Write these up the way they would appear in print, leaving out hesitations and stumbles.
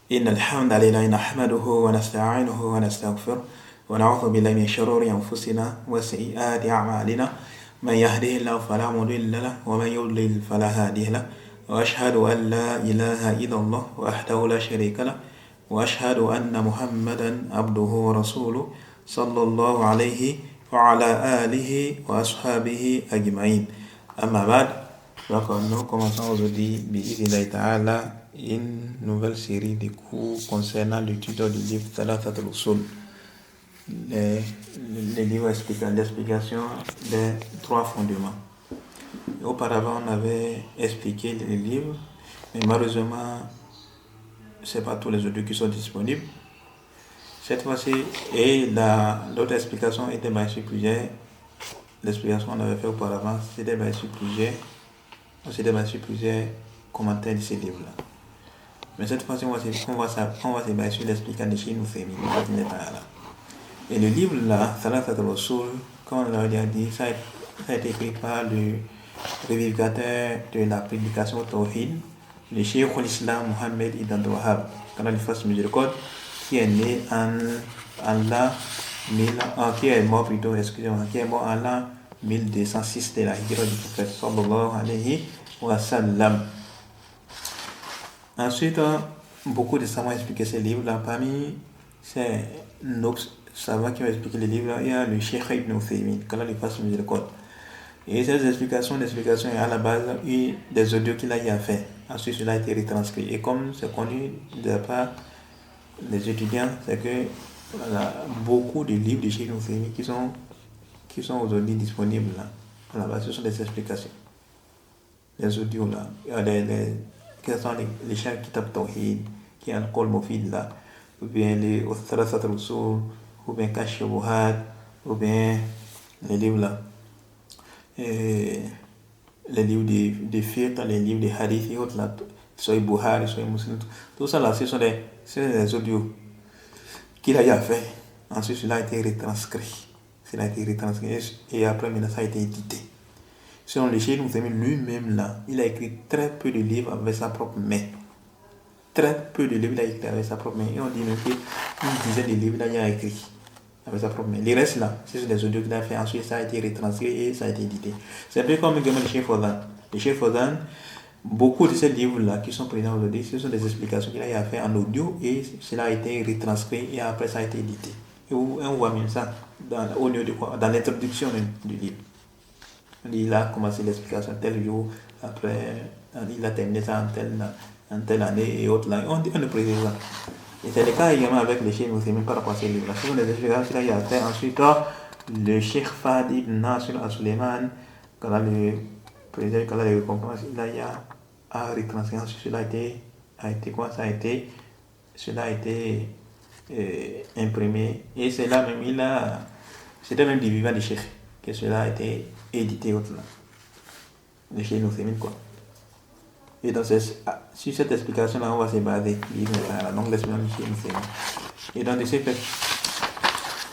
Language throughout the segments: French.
إن الحمد لله نحمده ونستعينه ونستغفره ونعوذ بالله من شرور أنفسنا وسيئات أعمالنا من يهده الله فلا مضل له ومن يضلل فلا هادي له وأشهد أن لا إله إلا الله وحده لا شريك له وأشهد أن محمدا عبده ورسوله صلى الله عليه وعلى آله وأصحابه أجمعين. أما بعد, nous commençons aujourd'hui une nouvelle série de cours concernant l'étude du livre Thalathat al-Usul, les livres l'explication des trois fondements. Auparavant, on avait expliqué les livres, mais malheureusement, ce n'est pas tous les audios qui sont disponibles. Cette fois-ci, et l'autre explication était basée sur plusieurs. L'explication qu'on avait fait auparavant, c'était basé sur plusieurs commentaires de ces livres-là. Mais cette fois-ci, on va se baser sur l'explication de Cheikh Ibn Uthaymin. Et le livre-là, Thalathat al-Usul, comme on l'a dit, ça a été écrit par le révigateur de la prédication au Tawhid, le Cheikh al-Islam Mohammed Ibn Abdul Wahhab, qu'Allah lui fasse miséricorde, qui est né qui est mort en l'an 1206 de la hijra du prophète sallallahu alayhi wa sallam. Ensuite, beaucoup de savants ont expliqué ces livres-là. Parmi ces savants qui ont expliqué les livres-là, il y a le Cheikh Ibn Uthaymin, qu'Allah lui fasse miséricorde. Et ces explications à la base, il y a des audios qu'il a fait. Ensuite, cela a été retranscrit. Et comme c'est connu de la part des étudiants, c'est que beaucoup de livres de Cheikh Ibn Uthaymin qui sont aujourd'hui disponibles là. À la base, ce sont des explications. Les audios là. Quels sont les chers Kitab Tawhid, qui est un Qol Mufid là, ou bien les Thalathat al-Usul, ou bien Kashf al-Shubuhat, ou bien les livres là. Et les livres de fiqh, les livres de hadith et autres là, soit Bukhari, soit Muslim, tout ça là, ce sont des audios qu'il a fait. Ensuite, cela a été retranscrit. Et après, maintenant, ça a été édité. Selon le Cheikh Ibn Uthaymin lui-même là, il a écrit très peu de livres avec sa propre main. Très peu de livres il a écrit avec sa propre main. Et on dit même qu'une dizaine de livres il a écrit avec sa propre main. Les restes là, ce sont des audios qu'il a fait. Ensuite, ça a été retranscrit et ça a été édité. C'est un peu comme le Cheikh Fawzan. Le Cheikh Fawzan, beaucoup de ces livres-là qui sont présents aujourd'hui, ce sont des explications qu'il a fait en audio et cela a été retranscrit et après ça a été édité. Et on voit même ça dans l'introduction du livre. Il a commencé l'explication tel jour, après il a terminé ça en telle année et autres là. On ne précise ça. Et c'est le cas également avec le Cheikh Ibn Uthaymin par rapport à ces livres-là. Ce sont des explications qu'il a fait. Ensuite, le Cheikh Fahd ibn Nasir al-Suleiman, quand le président quand les récompenses, il a retranscrit. Ensuite, cela a été imprimé. Et c'est là même, c'était même du vivant du Cheikh que cela a été édité autre là. Le Cheikh Ibn Uthaymin quoi. Et donc sur cette explication là on va se baser. Donc l'explication du Cheikh Ibn Uthaymin. Et donc de ce fait,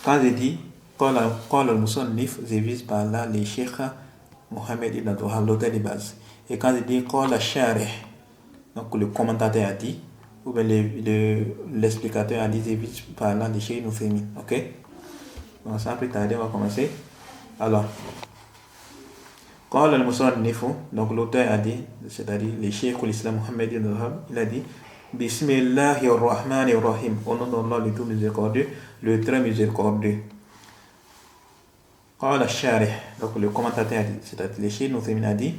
quand je dis قال المصنف, je vise par là le Cheikh Mohammed Ibn Abdul Wahhab, l'auteur de base. Et quand je dis قال الشارح, donc le commentateur a dit, ou bien l'explicateur a dit, je vise par là le Cheikh Ibn Uthaymin. Ok? Donc sans plus tarder, on va commencer. Alors, قال المصنف, donc l'auteur a dit, c'est-à-dire le Cheikh al-Islam Mohammed Ibn Abdul Wahhab, il a dit Bismillahir Rahmanir Rahim, au nom d'Allah le tout miséricordieux, le très miséricordieux. قال الشارح, donc le commentateur a dit, c'est-à-dire le Cheikh Ibn Uthaymin a dit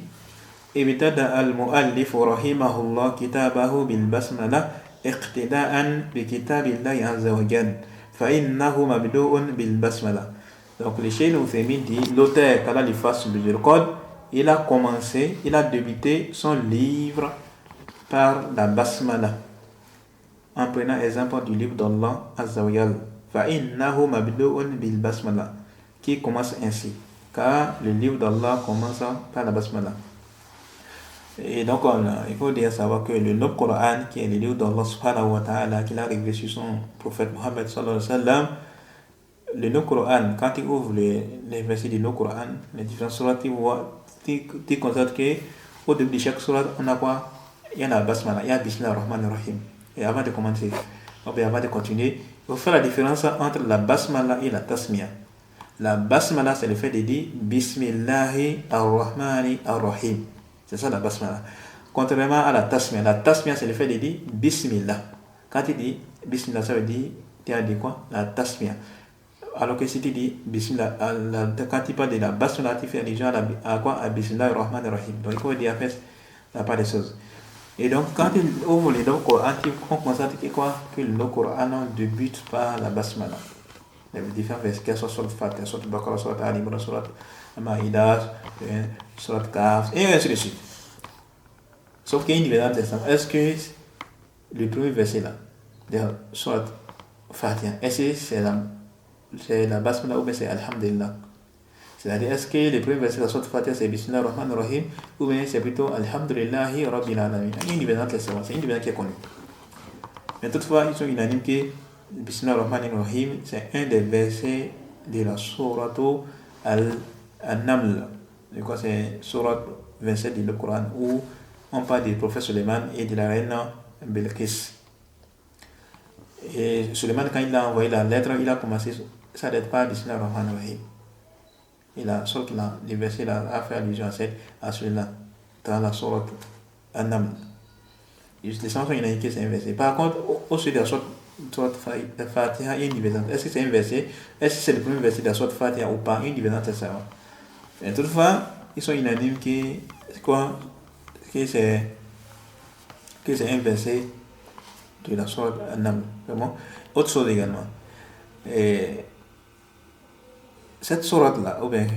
ابتدأ المؤلف رحمه الله كتابه بالبسملة اقتداء بكتاب الله عز وجل فإنه مبدوء بالبسملة. Donc le Cheikh Ibn Uthaymin dit, l'auteur qu'Allah lui fasse miséricorde, il a débuté son livre par la basmala, en prenant exemple du livre d'Allah Azza wa Jal, فإنه مبدوء بالبسملة, qui commence ainsi, car le livre d'Allah commence par la basmala. Et donc il faut déjà savoir que le noble Coran, qui est le livre d'Allah subhanahu wa ta'ala, qu'il a révélé sur son prophète Mohammed sallallahu alayhi wa sallam, le noble Coran, quand il ouvre les versets du noble Coran, les différentes sourates, tu constates qu'au début de chaque sourate, on a quoi? Il y a la basmala, il y a Bismillah ar-Rahman ar-Rahim. Et avant de commencer, ou bien avant de continuer, il faut faire la différence entre la basmala et la tasmiya. La basmala, c'est le fait de dire Bismillahi ar-Rahmani ar-Rahim. C'est ça la basmala. Contrairement à la tasmiya, c'est le fait de dire Bismillah. Quand tu dis Bismillah, ça veut dire, tu as dit quoi? La tasmiya. Alors que si tu dis Bismillah, quand tu parles de la basmala, tu fais allusion à quoi? À Bismillah ar-Rahman ar-Rahim. Donc il faut dire en fait la part des choses. Et donc quand tu ouvres le Coran, on constate que quoi? Que le Coran ne débute par la basmala. Les différents versets, qu'elles soient sur le Fatiha, sur le Baqarah, sur Ali Imran, sur le Maïdah, sur le Kaf, et ainsi de suite. Sauf qu'il y a une différence. Est-ce que le premier verset là, sur le Fatiha, est-ce que c'est la basmala ou bien c'est Alhamdulillah? C'est-à-dire, est-ce que le premier verset de la Sourate Fatiha c'est Bismillah ar-Rahman ar-Rahim ou bien c'est plutôt Alhamdulillahi Rabbil Alamin? Il y a une différence, c'est une différence qui est connue. Mais toutefois, ils sont unanimes que Bismillah ar-Rahman ar-Rahim c'est un des versets de la Sourate Al-Naml. Je crois que c'est Sourate 27 du Coran où on parle du prophète Suleiman et de la reine Belkis. Et Suleiman, quand il a envoyé la lettre, il a commencé sa lettre par Bismillah ar-Rahman ar-Rahim. Il a sorti là, le verset là, a fait allusion à celui-là, dans la sourate An-Naml. Les sens sont unanimes que c'est un verset. Par contre, au sujet de la sourate Fatiha, il y a une divergence. Est-ce que c'est un verset? Est-ce que c'est le premier verset de la sourate Fatiha ou pas? Une divergence, c'est ça. Et toutefois, ils sont unanimes que c'est un verset de la sourate An-Naml. Vraiment. Autre chose également. Et cette sourate-là, ou bien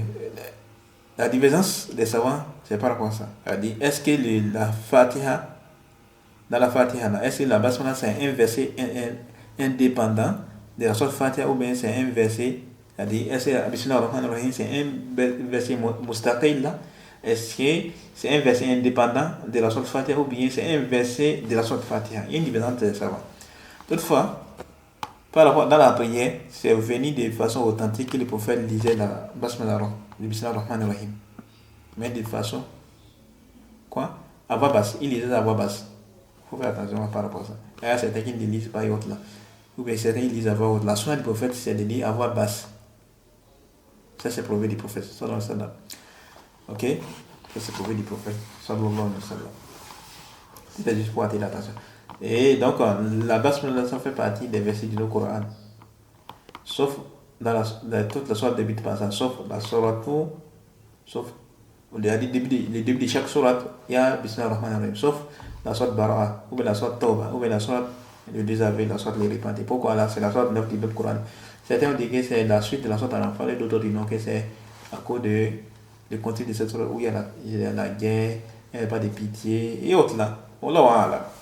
la divergence des savants, c'est par rapport à ça. C'est-à-dire, est-ce que la Fatiha, dans la Fatiha, est-ce que la basmala c'est un verset indépendant de la sourate Fatiha ou bien c'est un verset, c'est-à-dire, est-ce que Bismillah ar-Rahman ar-Rahim c'est un verset mustaqil là? Est-ce que c'est un verset indépendant de la sourate Fatiha ou bien c'est un verset de la sourate Fatiha? Il y a une divergence des savants. Toutefois, par rapport dans la prière, c'est venu de façon authentique que le prophète lisait la basmala, le Bismillah ar-Rahman ar-Rahim. Mais de façon, quoi? À voix basse. Il lisait à voix basse. Il faut faire attention par rapport à ça. Il y a certains qui ne lisent pas et autres là. Ou bien certains ils lisent à voix haute. La sunna du prophète, c'est de lire à voix basse. Ça, c'est prouvé du prophète. Sallallahu alayhi wa sallam. Ok? Ça, c'est prouvé du prophète. Sallallahu alayhi wa sallam. C'était juste pour attirer l'attention. Et donc, la basmala, ça fait partie des versets du Coran. Sauf dans toute la sourate débute par ça. Sauf la sourate sauf le début de chaque sourate, il y a Bismillah ar-Rahman ar-Rahim. Sauf la sourate Bara'a, ou bien la sourate Tawbah, ou bien la sourate le désaveu, la sourate les repentis. Pourquoi là? C'est la sourate 9 du Coran. Certains ont dit que c'est la suite de la sourate Al-Anfal et d'autres disent non, que c'est à cause de contenu de cette sourate où il y a la guerre, il n'y a pas de pitié et autres là. Voilà.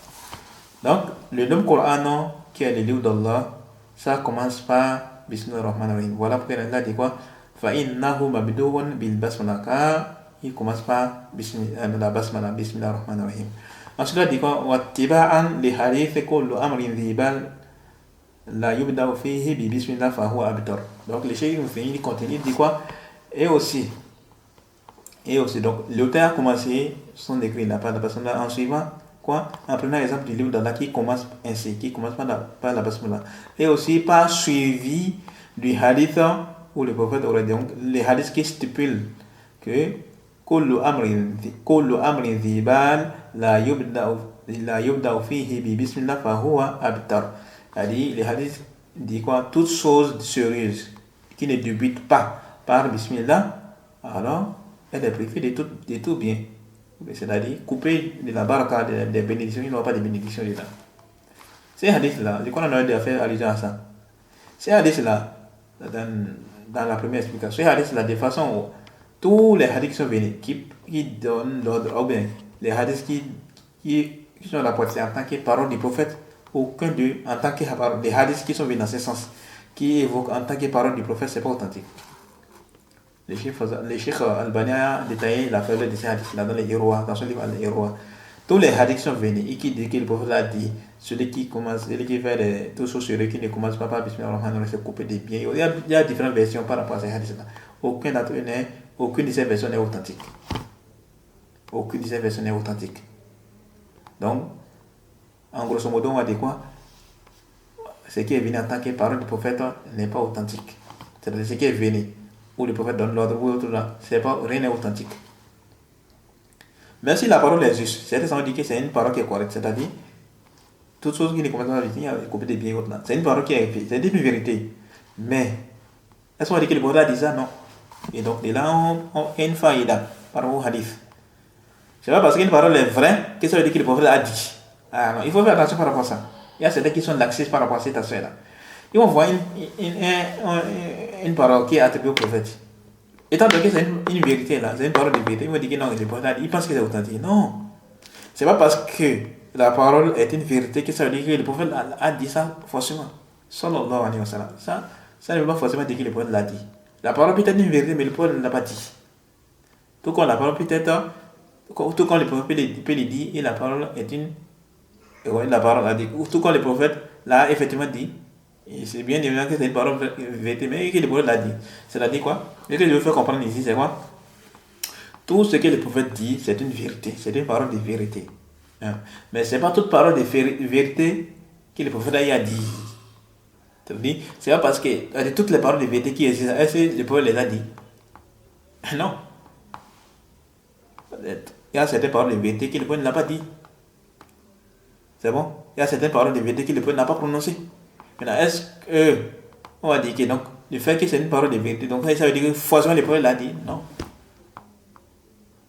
Donc, le nom Coran, qui est le livre d'Allah, ça commence par Bismillah ar-Rahman ar-Rahim. Voilà pourquoi Allah dit quoi? Fa'innahu mabdouun bil basmala. Il commence par la basmala, Bismillah ar-Rahman ar-Rahim. Ensuite, il dit quoi? Wattiba'an li hadith kullu amrin dhibal la yubda'u fihi bi bismillah fa huwa abtar. Donc, le cheikh il continue, il dit quoi? Et aussi, donc, l'auteur a commencé son écrit là par la basmala en suivant. En prenant l'exemple du livre d'Allah qui commence ainsi, qui commence par la basmala. Et aussi par suivi du hadith où le prophète aurait dit, les hadiths qui stipulent que kullu amrin dhibal la yubda'u fihi bi bismillah fa huwa abtar. C'est-à-dire, les hadiths disent quoi? Toute chose sérieuse qui ne débute pas par bismillah, alors elle est préférée de tout bien. C'est-à-dire couper de la baraka des bénédictions, il n'y aura pas de bénédictions dedans. Ces hadiths-là, je crois qu'on a déjà fait allusion à ça. Ces hadiths-là, dans la première explication, ces hadiths-là, de façon où tous les hadiths qui sont venus, qui donnent l'ordre, ou bien les hadiths qui sont rapportés en tant que parole du prophète, aucun d'eux, en tant que parole, les hadiths qui sont venus dans ce sens, qui évoquent en tant que parole du prophète, c'est pas authentique. Le Cheikh Albani a détaillé la faiblesse de ces hadiths-là dans les Irwa, dans son livre Al-Irwa. Tous les hadiths sont venus et qui disent que le prophète a dit celui qui fait tout choses sur eux qui ne commence pas par Bismillah ar-Rahman ar-Rahim, c'est coupé des biens. Il y a différentes versions par rapport à ces hadiths-là. Aucune de ces versions n'est authentique. Aucune de ces versions n'est authentique. Donc, En grosso modo, on va dire quoi? Ce qui est venu en tant que parole du prophète n'est pas authentique. C'est-à-dire ce qui est venu, où le prophète donne l'ordre, ou autre là, rien n'est authentique. Même si la parole est juste, certains vont dire que c'est une parole qui est correcte, c'est-à-dire, toute chose qui ne commence pas à venir, il y a coupé des biens autres là. C'est une parole qui est c'est une vérité. Mais, est-ce qu'on va dire que le prophète a dit ça? Non. Et donc, de là, on a une faïda par rapport au hadith. C'est pas parce qu'une parole est vraie que ça veut dire que le prophète a dit. Ah non, il faut faire attention par rapport à ça. Il y a certains qui sont laxistes par rapport à cet aspect-là. Ils vont voir une parole qui est attribuée au prophète. Étant donné que c'est une vérité là, c'est une parole de vérité, ils vont dire que non, le prophète a dit, ils pensent que c'est authentique. Non. C'est pas parce que la parole est une vérité que ça veut dire que le prophète a dit ça forcément. Sallallahu alayhi wa sallam. Ça ne veut pas forcément dire que le prophète l'a dit. La parole peut être une vérité, mais le prophète ne l'a pas dit. Tout comme la parole peut être, tout comme le prophète peut le dire, et la parole est une. La parole a dit, tout comme le prophète l'a effectivement dit, et c'est bien évident que c'est une parole vérité, mais que le prophète l'a dit. C'est-à-dire quoi? Ce que je veux faire comprendre ici, c'est quoi? Tout ce que le prophète dit, c'est une vérité, c'est une parole de vérité. Mais ce n'est pas toute parole de vérité que le prophète a dit. C'est pas parce que toutes les paroles de vérité qui existent, est-ce que le prophète les a dit? Non. Il y a certaines paroles de vérité que le prophète n'a pas dit. C'est bon? Il y a certaines paroles de vérité que le prophète n'a pas prononcées. Maintenant, est-ce que on va dire que donc, le fait que c'est une parole de vérité, donc ça veut dire que forcément le prophète l'a dit? Non.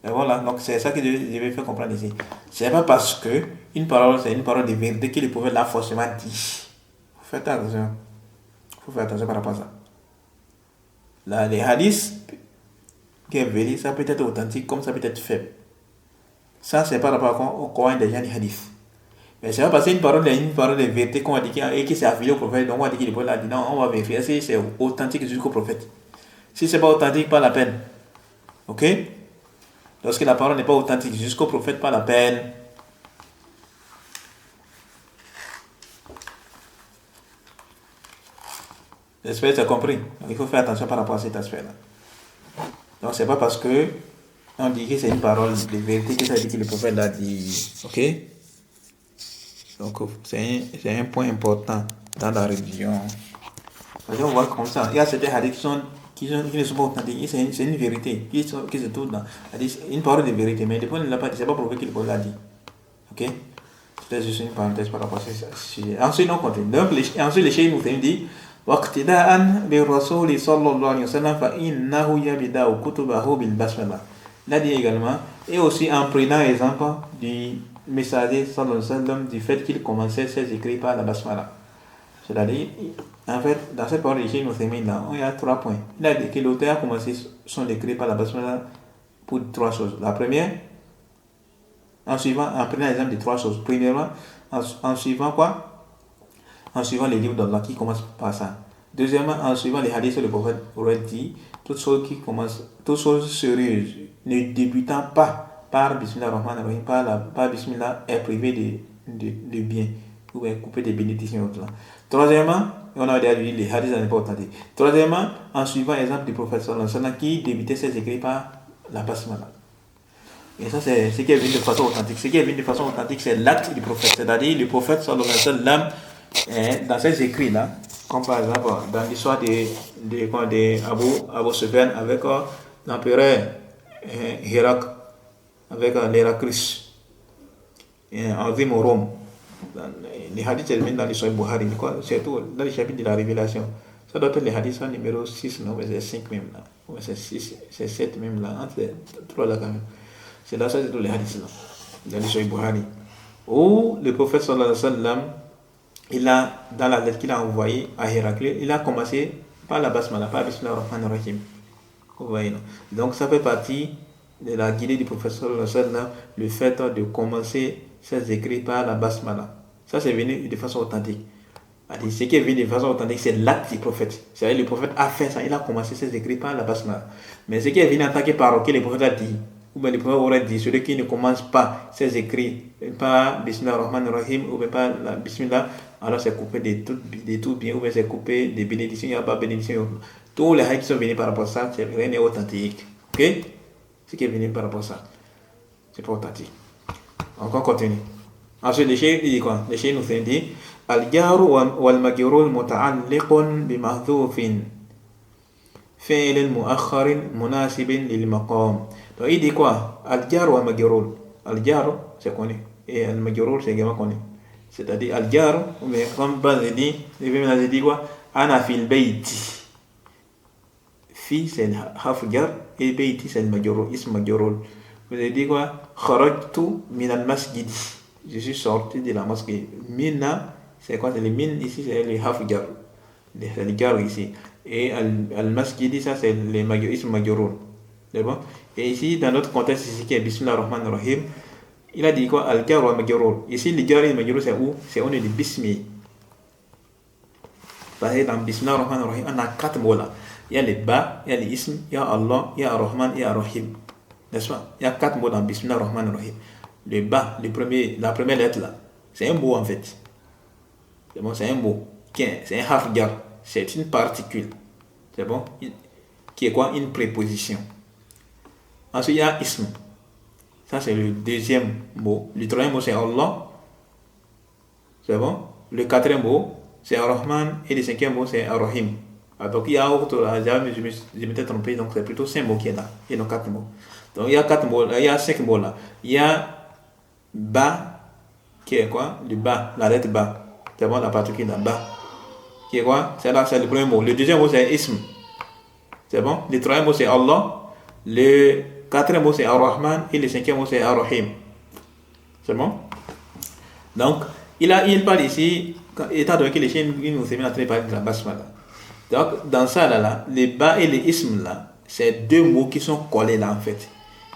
Et voilà, donc c'est ça que je vais faire comprendre ici. C'est pas parce que une parole, c'est une parole de vérité que le prophète l'a forcément dit. Faites attention. Faut faire attention par rapport à ça. Là, les hadiths qui est vérité, ça peut être authentique comme ça peut être faible. Ça, c'est par rapport au Coran des gens des hadiths. Mais c'est pas parce qu'une parole est une parole de vérité qu'on va dire et qui s'est affilié au prophète, donc on va dire que le prophète a dit non, on va vérifier si c'est authentique jusqu'au prophète. Si c'est pas authentique, pas la peine. Ok? Lorsque la parole n'est pas authentique jusqu'au prophète, pas la peine. J'espère que tu as compris. Donc, il faut faire attention par rapport à cet aspect-là. Donc, c'est pas parce que on dit que c'est une parole de vérité que ça dit que le prophète l'a dit. Ok? Donc, c'est un point important dans la religion. On voit comme ça. Il y a certains hadiths qui ne sont pas authentiques. C'est une vérité qui se trouve dans. Une parole de vérité, mais le prophète ne l'a pas dit. C'est pas prouvé que le prophète l'a dit. Ok? C'est juste une parenthèse par rapport à ce sujet. Ensuite, on continue. Donc, ensuite, le cheikh nous dit واقتداء بالرسول صلى الله عليه وسلم فإنه يبدأ كتبه بالبسملة. Il a dit également, et aussi en prenant exemple du messager sallallahu alayhi wa sallam, du fait qu'il commençait ses écrits par la basmala. C'est-à-dire, en fait, dans cette parole de Cheikh Moussemin, là, il y a 3 points. Il a dit que l'auteur a commencé son écrit par la basmala pour 3 choses. La première, en prenant l'exemple de 3 choses. Premièrement, en suivant quoi? En suivant les livres d'Allah qui commencent par ça. Deuxièmement, en suivant les hadiths, le prophète aurait dit toutes choses sérieuses, ne débutant pas par Bismillah ar-Rahman ar-Rahim, par Bismillah est privé de bien, ou est coupé des bénédictions. Troisièmement, on a dit les hadiths n'est pas authentiques. Troisièmement, en suivant l'exemple du prophète sallallahu alayhi wa sallam qui débutait ses écrits par la basmala. Et ça, c'est ce qui est venu de façon authentique. Ce qui est venu de façon authentique, c'est l'acte du prophète. C'est-à-dire, le prophète sallallahu alayhi wa sallam, dans ces écrits-là, comme par exemple dans l'histoire de Abu Sufyan avec l'empereur Hirak, avec l'Héraclius, en Zim au Rome. Les hadiths c'est dans l'histoire de Bukhari, surtout dans le chapitre de la Révélation. Ça doit être les hadiths numéro 6, non, mais c'est 5 même là. C'est 6, c'est 7 même là, entre les 3 là quand même. C'est là, ça c'est tous les hadiths là, dans l'histoire de Bukhari. Où le prophète sallallahu alayhi wa sallam, dans la lettre qu'il a envoyée à Héraclès, il a commencé par la basmala, par Bismillah ar-Rahman ar-Rahim. Vous voyez, non? Donc ça fait partie de la guidée du prophète sallallahu alayhi wa sallam, le fait de commencer ses écrits par la basmala. Ça c'est venu de façon authentique. Ce qui est venu de façon authentique, c'est l'acte du prophète. C'est-à-dire le prophète a fait ça, il a commencé ses écrits par la basmala. Mais ce qui est venu en tant que parole que le prophète a dit, ou bien le prophète aurait dit, celui qui ne commence pas ses écrits par Bismillah ar-Rahman ar-Rahim, ou bien par la Bismillah, alors c'est coupé de tout bien, ou bien c'est coupé des bénédictions, il n'y a pas de bénédictions. Tous les hadiths qui sont venus par rapport à ça, c'est rien n'est authentique. Ok? Ce qui est venu par rapport à ça, c'est pas authentique. Donc on continue. Ensuite, le cheikh dit quoi? Le cheikh nous dit Al-jar wal-majrur muta'alliqun bi mahdhufin fi'l mu'akhkhar munasib lil maqam. Donc il dit quoi? Al-jar wal-majrur. Al-jar, c'est connu. Et al-majrur, c'est également connu. C'est-à-dire al-jar, mais comme base dit, il dit quoi? Ana fil bayti. Fi, c'est le harf jar, et bayti, c'est le majrur, ism majrur. Vous avez dit quoi? Kharajtu min al-masjid. Je suis sorti de la mosquée. Minna, c'est quoi? C'est le min ici, c'est le harf jar. C'est le jar ici. Et al-masjid, ça, c'est le ism majrur. C'est bon? Et ici, dans notre contexte ici, qui est Bismillah ar-Rahman ar-Rahim, il a dit quoi? Al-jar wa majrur. Ici, le jar et le majrur, c'est où? C'est on est de Bismi. Parce que dans Bismillah ar-Rahman ar-Rahim, on a 4 mots là. Il y a les ba, il y a les ism, il y a Allah, il y a ar-Rahman, il y a ar-Rahim. N'est-ce pas? Il y a 4 mots dans Bismillah ar-Rahman ar-Rahim. Le ba, la première lettre là, c'est un mot en fait. C'est bon, c'est un mot. C'est un harf jar. C'est une particule. C'est bon? Qui est quoi? Une préposition. Ensuite, il y a ism. Ça, c'est le deuxième mot. Le troisième mot, c'est Allah. C'est bon? Le quatrième mot, c'est ar-Rahman. Et le cinquième mot, c'est ar-Rahim. Donc, il y a autre, je m'étais trompé, donc c'est plutôt 5 mots qui est là. Et non 4 mots. Donc, il y a 4 mots, il y a 5 mots là. Il y a ba, qui est quoi? Le ba, la lettre ba. C'est bon, la particule là, ba. Qui est quoi? C'est là, c'est le premier mot. Le deuxième mot, c'est ism. C'est bon? Le troisième mot, c'est Allah. Le quatrième mot, c'est ar-Rahman. Et le cinquième mot, c'est ar-Rahim. C'est bon? Donc, il parle ici, étant donné que les chiens nous ont en train de parler de la basmala. Donc, dans ça, là, les ba et les ism, là, c'est 2 mots qui sont collés là, en fait.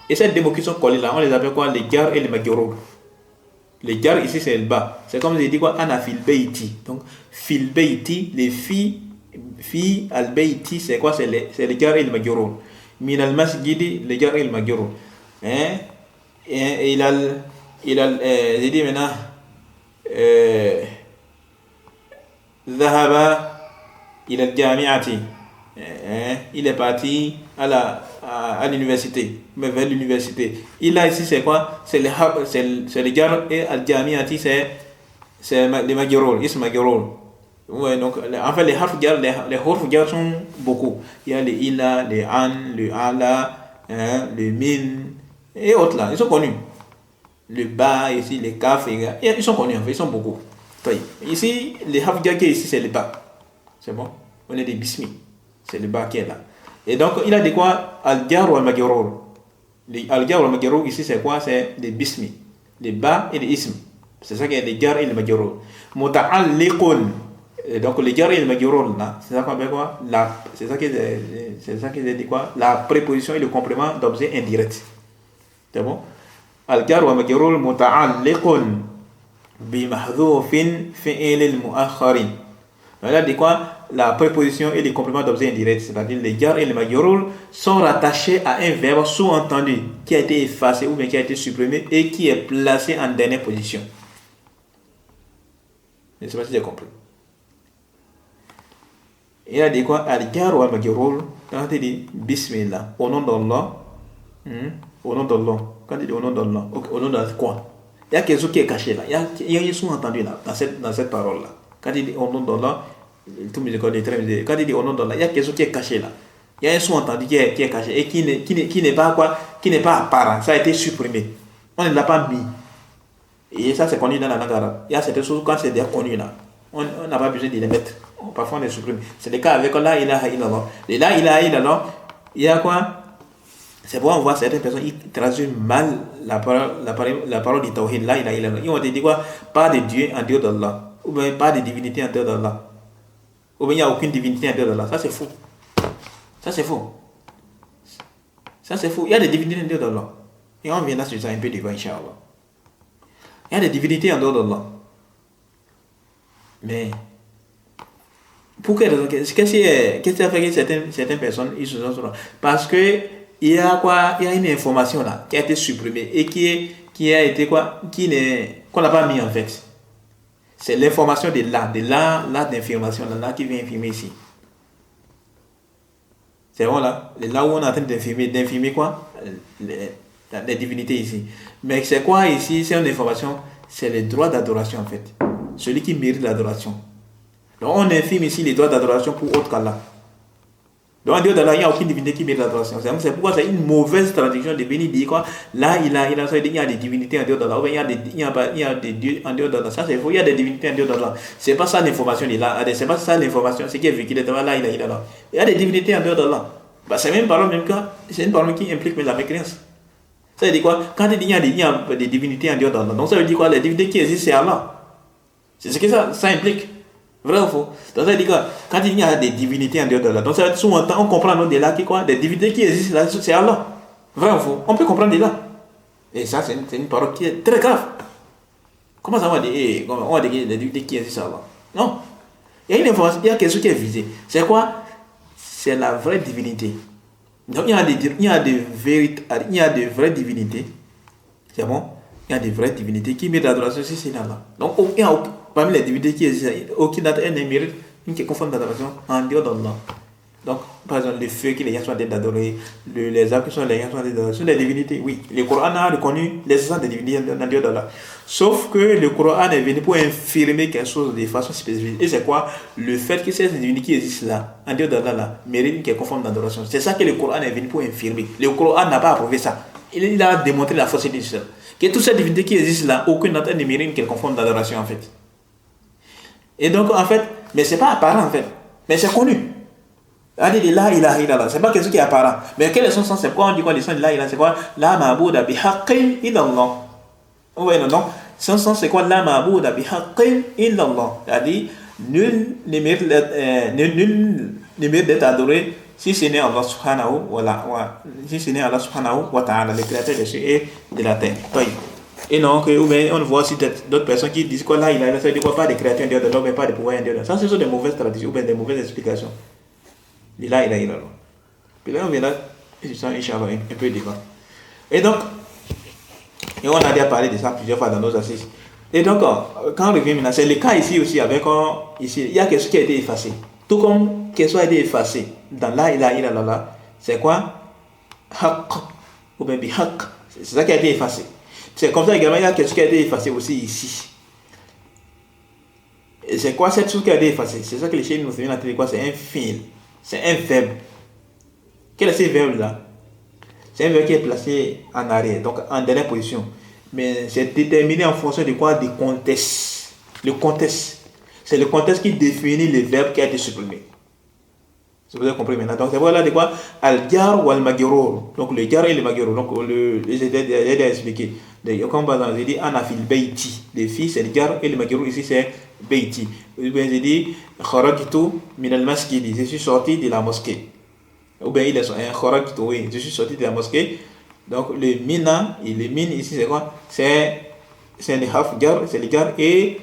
Et ces 2 mots qui sont collés là, on les appelle quoi? Les jar et les majrur. Les jar, ici, c'est le ba. C'est comme je dis quoi? Ana fil bayti. Donc, fil bayti, les fi al bayti, c'est quoi? C'est les jar et les majrur. Min al masjidi, les jar et les majrur. Hein? Et j'ai dit maintenant, Zahaba il est parti à l'université, mais vers l'université. Il a ici, c'est quoi? C'est le jar et al-jamiati, c'est les majrur, ism majrur. Ouais, donc en fait les harf jar, les huruf jar sont beaucoup. Il y a les ila, les an, le ala, le min et autres là, ils sont connus. Le ba ici, les kaf, ils sont connus en fait, ils sont beaucoup. Ici, les harf jar qui est ici, c'est le ba. C'est bon? On est des bismi. C'est le bas qui est là. Et donc, il a dit quoi? Al-jar wa al-majrur. Al-jar wa al-majrur, ici, c'est quoi? C'est des bismi. Les bas et les ism. C'est ça qui est les jar et le majrur. Muta'alliqun. Donc, les jar et le majrur, là, c'est ça qu'on appelle quoi? C'est ça qui dit quoi? La préposition et le complément d'objet indirect. C'est bon? Al-jar wa al-majrur muta'alliqun bi mahdhufin fi'il mu'akhkharin. Là, dit quoi? La préposition et les compléments d'objet indirect, c'est-à-dire les jar et les majrur, sont rattachés à un verbe sous-entendu qui a été effacé ou bien qui a été supprimé et qui est placé en dernière position. Je ne sais pas si j'ai compris. Il a dit quoi? Al-jar wa al-majrur, quand il dit Bismillah, au nom d'Allah, au nom d'Allah, quand il dit au nom d'Allah, au nom de quoi? Il y a quelque chose qui est caché là, il y a un sous-entendu là, dans cette parole-là. Quand il dit au nom d'Allah, tout le monde est très bien. Quand il dit au nom d'Allah, il y a quelque chose qui est caché là. Il y a un sous-entendu qui est caché et qui n'est pas quoi, qui n'est pas apparent. Ça a été supprimé. On ne l'a pas mis. Et ça, c'est connu dans la langue arabe. Il y a certaines choses, quand c'est déjà connu là, on n'a pas besoin de les mettre. Parfois, on les supprime. C'est le cas avec la ilaha illallah. Et la ilaha illallah, il y a quoi? C'est pour on voit certaines personnes, ils traduisent mal la parole du tawhid. La ilaha illallah. Ils ont dit quoi? Pas de Dieu en dehors d'Allah. Ou bien pas de divinité en dehors d'Allah. Ou bien il n'y a aucune divinité en dehors d'Allah. Ça c'est faux. Ça c'est faux. Ça c'est faux. Il y a des divinités en dehors d'Allah. Et on viendra sur ça un peu devant, Inch'Allah. Il y a des divinités en dehors d'Allah. Mais, pour quelle raison? Qu'est-ce qui a fait que certaines personnes, ils se sont... Parce que, il y a quoi? Il y a une information là, qui a été supprimée et qui a été quoi? Qu'on n'a pas mis en fait. C'est l'information de là d'information, là qui vient infirmer ici. C'est bon là, là où on est en train d'infirmer quoi? Les divinités ici. Mais c'est quoi ici? C'est une information, c'est les droits d'adoration en fait. Celui qui mérite l'adoration. Donc on infime ici les droits d'adoration pour autre qu'Allah. Donc en dehors d'Allah, il n'y a aucune divinité qui mérite l'adoration. C'est pourquoi c'est une mauvaise traduction de venir dire quoi. Là, il y a des divinités en dehors d'Allah. Il y a des dieux en dehors d'Allah. Ça c'est faux, il y a des divinités en dehors d'Allah. C'est pas ça l'information là. C'est pas ça l'information. C'est qui est véhiculé là, il y a des divinités en dehors d'Allah. Bah, c'est même parole même cas, c'est une parole qui implique la mécréance. Ça veut dire quoi? Quand il y a des divinités en dehors d'Allah, donc ça veut dire quoi? Les divinités qui existent, c'est Allah. C'est ce que ça implique. Vrai ou faux? Donc ça veut dire quoi? Quand il y a des divinités en dehors d'Allah, donc ça veut dire souvent on comprend de là qui quoi? Des divinités qui existent là, c'est Allah. Vrai ou faux? On peut comprendre de là. Et ça, c'est une parole qui est très grave. Comment ça va dire? On va dire des divinités qui existent là? Non. Il y a une information, il y a quelque chose qui est visé. C'est quoi? C'est la vraie divinité. Donc il y a de vraies divinités. C'est bon? Il y a des vraies divinités qui méritent l'adoration si c'est là. Donc parmi les divinités qui existent, aucune d'entre elles ne mérite une quelconque forme d'adoration en dehors d'Allah. Donc, par exemple, le feu qui les gens sont d'adorer, les arbres qui sont les gens sont d'adorer, sont des divinités. Oui, le Coran a reconnu l'existence des divinités en dehors d'Allah. Sauf que le Coran est venu pour infirmer quelque chose de façon spécifique. Et c'est quoi? Le fait que ces divinités qui existent là, en dehors d'Allah, méritent une quelconque forme d'adoration. C'est ça que le Coran est venu pour infirmer. Le Coran n'a pas approuvé ça. Il a démontré la fausseté de ça. Que toutes ces divinités qui existent là, aucune d'entre elles ne mérite une quelconque forme d'adoration en fait. Et donc en fait, mais c'est pas apparent en fait, mais c'est connu. C'est pas quelque chose qui est apparent. Mais quel est son sens? C'est pourquoi on dit quoi? Le sens de la ilaha, c'est quoi? La ma'bouda bihaqqin illallah. Vous voyez, non? Son sens, c'est quoi? La ma'bouda bihaqqin illallah. C'est-à-dire, nul ne mérite d'être adoré si ce n'est Allah subhanahu wa ta'ala, le créateur des cieux et de la terre. Et donc, on voit aussi d'autres personnes qui disent quoi? Là, il a ça veut dire quoi? Pas de créateur en dehors de l'homme, mais pas de pouvoir en dehors de l'homme. Ça, ce sont des mauvaises traditions ou bien des mauvaises explications. Puis là. Puis là, on verra, Inch'Allah, un peu de débat. Et donc, on a déjà parlé de ça plusieurs fois dans nos assises. Et donc, quand on revient maintenant, c'est le cas ici aussi, avec ici, il y a quelque chose qui a été effacé. Tout comme quelque chose a été effacé dans la ilaha illallah, c'est quoi? Haqq, ou bien bihaqq. C'est ça qui a été effacé. C'est comme ça également, il y a quelque chose qui a été effacé aussi ici. Et c'est quoi cette chose qui a été effacée? C'est ça que les chéris nous ont dit quoi? C'est un fil. C'est un verbe. Quel est ce verbe-là? C'est un verbe qui est placé en arrière, donc en dernière position. Mais c'est déterminé en fonction de quoi? Du contexte. Le contexte. C'est le contexte qui définit le verbe qui a été supprimé. Vous avez compris maintenant. Donc c'est voilà de quoi? Al-jar ou al-magirur. Donc le jar et le magirur. Donc j'ai déjà expliqué. Comme par exemple, j'ai dit Anafil Beiti. Les filles, c'est le jar et le magirur ici, c'est Beiti. Ou bien j'ai dit Kharajtu min al-masjid. Je suis sorti de la mosquée. Ou bien il est Kharajtu, oui, je suis sorti de la mosquée. Donc le mina et le min ici, c'est quoi? C'est le haf jar, c'est le jar et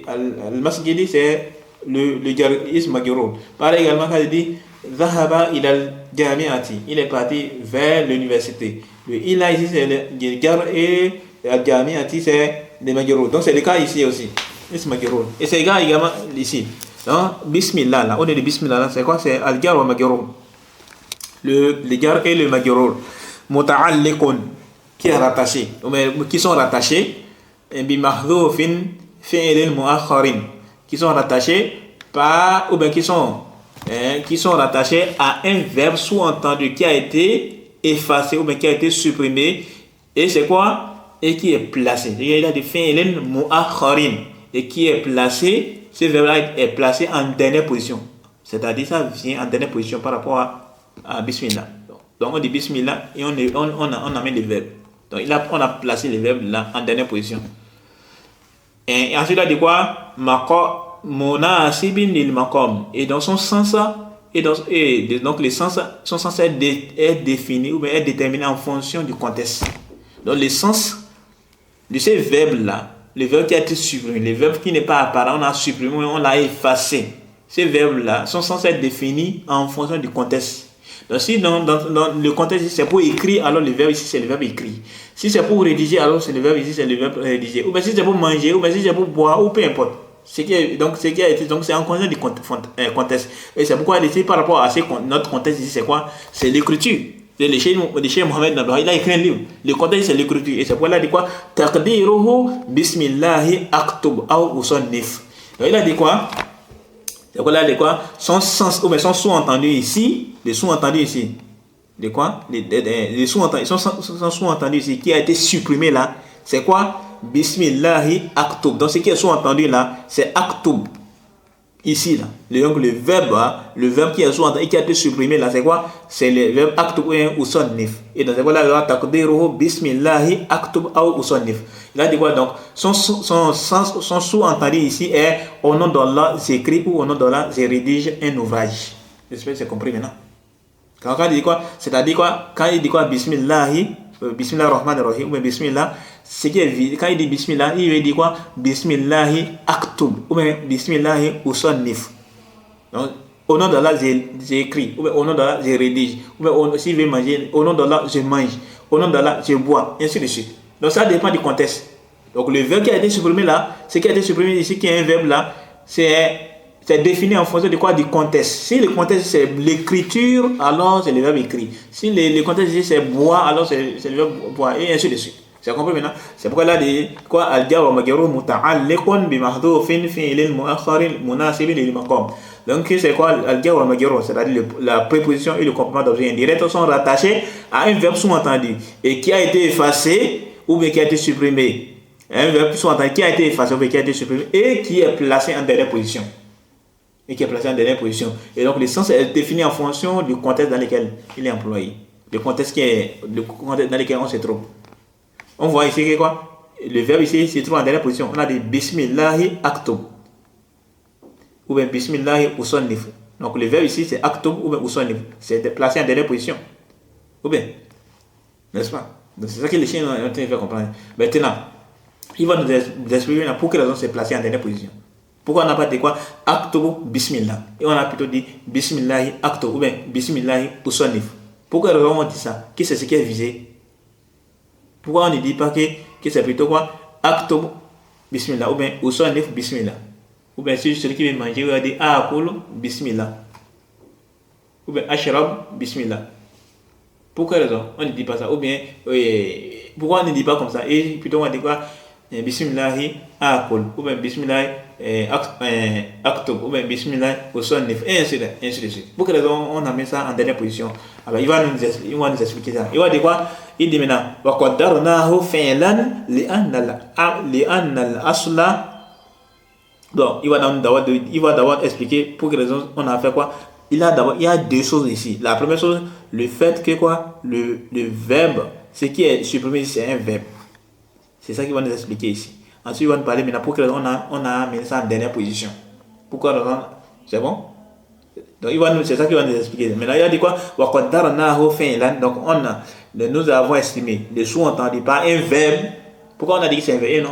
al-masjid, c'est le jar is magirur. Pareil également quand il dit Zahaba ilal jami'ati, il est parti vers l'université. Le ila ici c'est le jar et al jami'ati c'est le magirur. Donc c'est le cas ici aussi. Is magirur. Et c'est également ici. Donc bismillah là, on est de bismillah là, c'est quoi? C'est al jar wa magirur. Le jar et le magirur. Muta'alliqun, qui est rattaché, qui sont rattachés bi mahdhufin fi'l mu'akhkharin, qui sont rattachés par, ou bien qui sont rattachés à un verbe sous-entendu qui a été effacé ou bien qui a été supprimé. Et c'est quoi? Et qui est placé. Il a dit fi'l mu'akhkharin et qui est placé. Ce verbe-là est placé en dernière position. C'est-à-dire ça vient en dernière position par rapport à bismillah. Donc on dit bismillah et on amène les verbes. Donc on a placé les verbes là en dernière position. Et ensuite, il a dit quoi? Munasibin lil maqam. Et dans son sens, donc le sens, son sens est défini ou bien est déterminé en fonction du contexte. Donc le sens de ces verbes-là, le verbe qui a été supprimé, le verbe qui n'est pas apparent, on a supprimé, on l'a effacé. Ces verbes-là, son sens est défini en fonction du contexte. Donc si dans le contexte, c'est pour écrire, alors le verbe ici, c'est le verbe écrit. Si c'est pour rédiger, alors c'est le verbe ici, c'est le verbe rédiger. Ou bien si c'est pour manger, ou bien si c'est pour boire, ou peu importe. Donc c'est en fonction du contexte. Et c'est pourquoi ici, par rapport à notre contexte ici, c'est quoi? C'est l'écriture. Le Cheikh Mohamed Nabla, il a écrit un livre. Le contexte, c'est l'écriture. Et c'est pourquoi il a dit quoi? Taqdiruhu bismillahi aktub ou usannif. Donc il a dit quoi? C'est pourquoi il a dit quoi? Son sous-entendu ici, les sous-entendus ici. De quoi? Les sous-entendus, son sous-entendu ici qui a été supprimé là, c'est quoi? Bismillahi aktub. Donc ce qui est sous-entendu là, c'est aktub. Ici, là, le verbe qui est sous-entendu et qui a été supprimé là, c'est quoi? C'est le verbe aktub ou usannif. Et donc, c'est voilà, là, taqdiruhu bismillahi aktub ou usannif. Il a dit quoi donc? Son sous-entendu ici est au nom d'Allah, j'écris ou au nom d'Allah, je rédige un ouvrage. J'espère que c'est compris maintenant. Quand il dit quoi? C'est-à-dire quoi? Quand il dit quoi? Bismillahi, Bismillah ar-Rahman ar-Rahim, ou Bismillah, c'est qui est, quand il dit Bismillah, il veut dire quoi? Bismillahi aktub, ou bien Bismillahi usannif. Donc, au nom d'Allah, j'écris, ou bien au nom d'Allah, je rédige, ou bien s'il veut manger, au nom d'Allah, je mange, au nom d'Allah, je bois, et ainsi de suite. Donc, ça dépend du contexte. Donc, le verbe qui a été supprimé là, ce qui a été supprimé ici, qui est un verbe là, c'est défini en fonction de quoi? Du contexte. Si le contexte c'est l'écriture, alors c'est le verbe écrit. Si le contexte ici c'est boire, alors c'est le verbe boire, et ainsi de suite. C'est compris maintenant? C'est pourquoi là, dit quoi? Al-jar wa majrur muta'alliqun bi mahdhufin fi'lin mu'akhkharin munasibin lil maqam. Donc c'est quoi? Al-jar wa majrur, c'est-à-dire la préposition et le complément d'objet indirect sont rattachés à un verbe sous-entendu et qui a été effacé ou bien qui a été supprimé. Un verbe sous-entendu qui a été effacé ou bien qui a été supprimé et qui est placé en dernière position. Et qui est placé en dernière position. Et donc, le sens est défini en fonction du contexte dans lequel il est employé. Le contexte dans lequel on se trouve. On voit ici que quoi? Le verbe ici se trouve en dernière position. On a dit Bismillahi aktub. Ou bien Bismillahi usannif. Donc, le verbe ici, c'est aktub ou bien usannif. C'est placé en dernière position. Ou bien? N'est-ce pas? Donc, c'est ça que les chiens ont en train de faire comprendre. Maintenant, il va nous expliquer pour quelle raison c'est placé en dernière position. Pourquoi on n'a pas dit quoi? Aktubu bismillah. Et on a plutôt dit bismillahi aktubu ou bien bismillahi usannif. Pourquoi on dit ça? Qui c'est ce qui est visé? Pourquoi on ne dit pas que c'est plutôt quoi? Aktubu bismillah ou bien usannif bismillah. Ou bien si celui qui veut manger, il va dire akulu bismillah. Ou bien ashrab bismillah. Pourquoi raison? On ne dit pas ça. Ou bien pourquoi on ne dit pas comme ça? Et plutôt on dit quoi? Bismillahi akul ou bien bismillahi aktub ou bien bismillahi usannif et ainsi de suite. Pour quelle raison on a mis ça en dernière position? Alors il va nous expliquer ça. Il va dire quoi? Il dit maintenant wa qaddarnahu fi'lan li'anna al-asla. Donc il va d'abord expliquer pour quelle raison on a fait quoi? Il y a deux choses ici. La première chose, le fait que quoi? Le verbe, ce qui est supprimé, c'est un verbe. C'est ça qu'il va nous expliquer ici. Ensuite, il va nous parler maintenant pour que on a mis ça en dernière position. Pourquoi? C'est bon? Donc, c'est ça qu'il va nous expliquer. Maintenant, il a dit quoi? Donc, nous avons estimé le sous-entendu par un verbe. Pourquoi on a dit que c'est un verbe?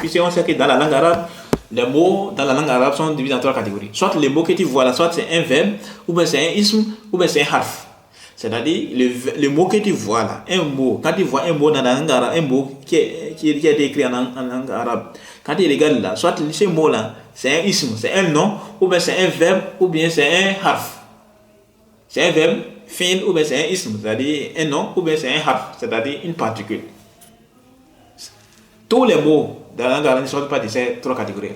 Puis on sait que dans la langue arabe, les mots dans la langue arabe sont divisés en trois catégories. Soit les mots que tu vois là, soit c'est un verbe, ou bien c'est un ism, ou bien c'est un harf. C'est-à-dire, le mot que tu vois là, un mot, quand tu vois un mot dans la langue arabe, un mot qui a été écrit en langue arabe, quand tu regardes là, soit ce mot là, c'est un ism, c'est un nom, ou bien c'est un verbe, ou bien c'est un harf. C'est un verbe, fi'l, ou bien c'est un ism, c'est-à-dire un nom, ou bien c'est un harf, c'est-à-dire une particule. Tous les mots dans la langue arabe ne sont pas de ces trois catégories.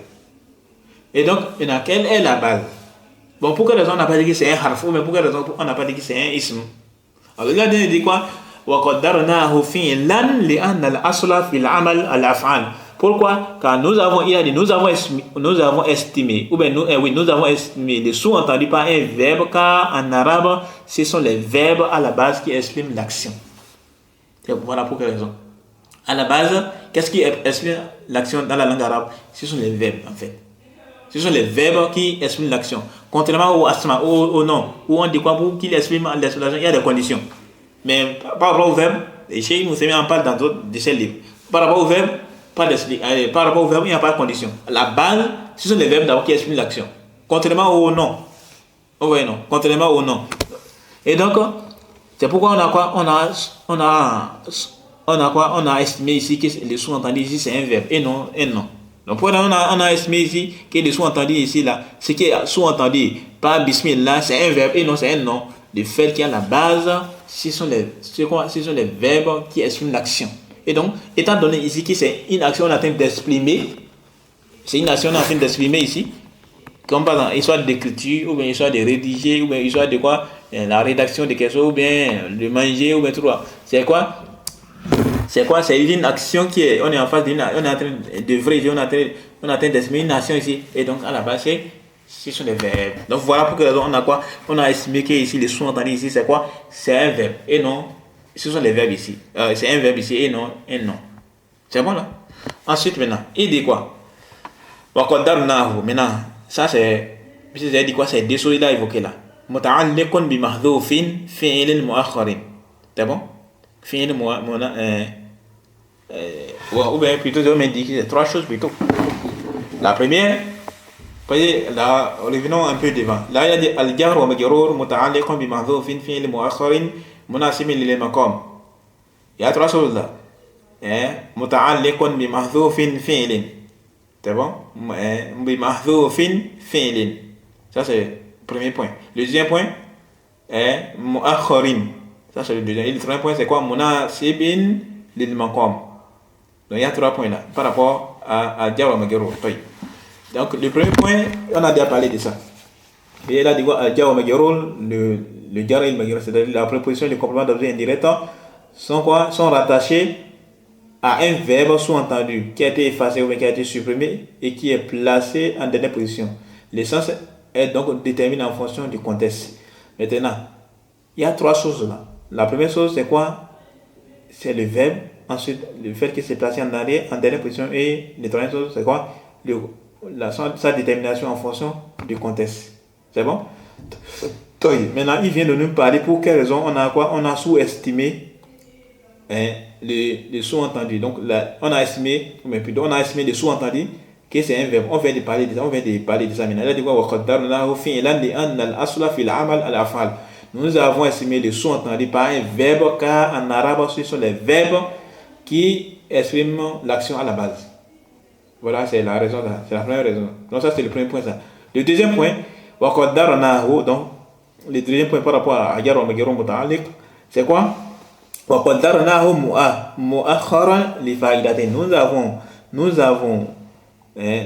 Et donc, quelle est la base? Bon, pour quelle raison on n'a pas dit que c'est un harf, mais pour quelle raison on n'a pas dit que c'est un ism? Alors, il a dit quoi? وَقَدَّرْنَاهُ فِعْلًا لِأَنَّ الْأَصْلَ فِي الْعَمَلِ الْأَفْعَالِ. Pourquoi? Car nous avons estimé, ou bien nous avons estimé le sous-entendu par un verbe, car en arabe, ce sont les verbes à la base qui expriment l'action. Voilà pour quelle raison. À la base, qu'est-ce qui exprime l'action dans la langue arabe? Ce sont les verbes, en fait. Ce sont les verbes qui expriment l'action. Contrairement au asma, au nom, où on dit quoi pour qu'il exprime l'expression, il y a des conditions. Mais par rapport au verbe, les Cheikh Moussémi en parle dans d'autres de ces livres. Par rapport au verbe, il n'y a pas de condition. La base, ce sont les verbes d'abord qui expriment l'action. Contrairement au nom. Contrairement au nom. Et donc, c'est pourquoi on a estimé ici que le sous-entendu ici c'est un verbe et non un nom. Donc pourquoi on a estimé ici que le sous-entendu ici là, ce qui est sous-entendu par bismillah c'est un verbe et non c'est un nom. les faits qui est à la base, ce sont les verbes qui expriment l'action. Et donc, étant donné ici que c'est une action qu'on est en train d'exprimer, c'est une action qu'on est en train d'exprimer ici, comme par exemple, histoire d'écriture, ou bien histoire de rédiger, ou bien histoire de quoi, la rédaction de quelque chose, ou bien de manger, ou bien tout ça. C'est quoi? C'est une action qui est, on est en face on est en train d'œuvrer, on est en train d'exprimer une action ici. Et donc, à la base, ce sont des verbes. Donc, voilà pour quelle raison on a quoi? On a estimé que ici, le sous-entendu ici, c'est quoi? C'est un verbe. Et non, ce sont des verbes ici. C'est un verbe ici, et non, un nom. C'est bon là? Ensuite, maintenant, il dit quoi? Maintenant, ça c'est, j'ai dit quoi? C'est deux choses là évoquées là. Muta'alliqun bi mahdhufin fi'lin mu'akhkharin. C'est bon? Fi'l ou bien plutôt, je vais dire trois choses plutôt. La première, là, revenons un peu devant. Là, il y a dit al-jar wa majrur muta'alliqun bi mahdhufin fi'l mu'akhkharin munasibin lil maqam. Il y a trois choses là. Muta'alliqun bi mahdhufin fi'lin. C'est bon? Bi mahdhufin fi'lin. Ça c'est le premier point. Le deuxième point est mu'akhkharin. Ça c'est le deuxième. Et le troisième point c'est quoi? Munasibin lil maqam. Donc il y a trois points là par rapport à jar wa majrur. Donc le premier point, on a déjà parlé de ça. Et là, al jar wa majrur, le jar et le majrur, c'est-à-dire la préposition et le complément d'objet indirect sont quoi? Sont rattachés à un verbe sous-entendu qui a été effacé ou qui a été supprimé et qui est placé en dernière position. Le sens est donc déterminé en fonction du contexte. Maintenant, il y a trois choses là. La première chose, c'est quoi? C'est le verbe. Ensuite, le fait qu'il s'est placé en dernière position. Et la troisième chose, c'est quoi? Sa détermination en fonction du contexte. C'est bon? Maintenant, il vient de nous parler pour quelle raison on a quoi? On a sous-estimé le sous-entendu. Donc, là, on a estimé le sous-entendu que c'est un verbe. On vient de parler de ça maintenant. Là, nous avons estimé le sous-entendu par un verbe, car en arabe, ce sont les verbes qui expriment l'action à la base. Voilà, c'est la raison, c'est la première raison. Donc, ça, c'est le premier point. Ça. Le deuxième point, donc, le deuxième point par rapport à jar wa majrur muta'alliq, c'est quoi?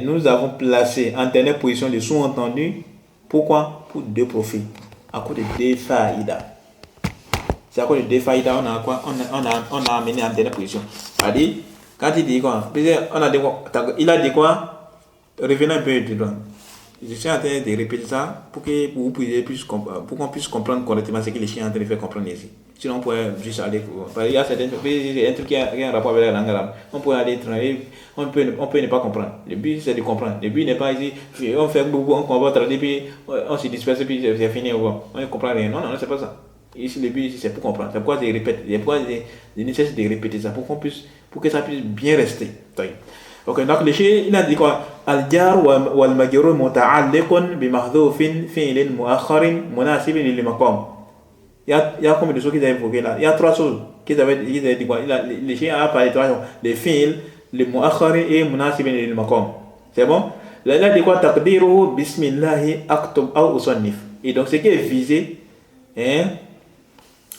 Nous avons placé en dernière position le sous-entendu. Pourquoi? Pour deux profils. À cause de deux faïda. C'est à cause de deux faïda, on a quoi? On a amené en dernière position. C'est-à-dire, quand il dit quoi? Il a dit quoi? Revenons un peu dedans. Je suis en train de répéter ça pour qu'on puisse comprendre correctement ce que les chiens sont en train de faire comprendre ici. Sinon, on pourrait juste aller. Il y a certains trucs qui ont un rapport avec la langue arabe. On pourrait aller travailler. On peut ne pas comprendre. Le but, c'est de comprendre. Le but n'est pas ici. On fait beaucoup, on va traduire, puis on se disperse, puis c'est fini. On ne comprend rien. Non, c'est pas ça. Ici, le but, c'est pour comprendre. C'est pourquoi je répète. C'est pourquoi je nécessite de répéter ça pour que ça puisse bien rester. Ok, donc le chien, il a dit quoi? Al-jar wal majrur muta'alliqun bi mahdhufin fi'lin mu'akhkharin munasibin lil maqam. Il y a combien de choses qu'ils avaient évoquées là? Il y a trois choses qu'ils avaient dit quoi? Le chien a parlé de trois choses. Le fi'l, le mu'akhkharin et munasibin lil maqam. C'est bon? Là, il a dit quoi? Taqdiruhu bismillahi aktub aw usannif. Et donc, ce qui est visé,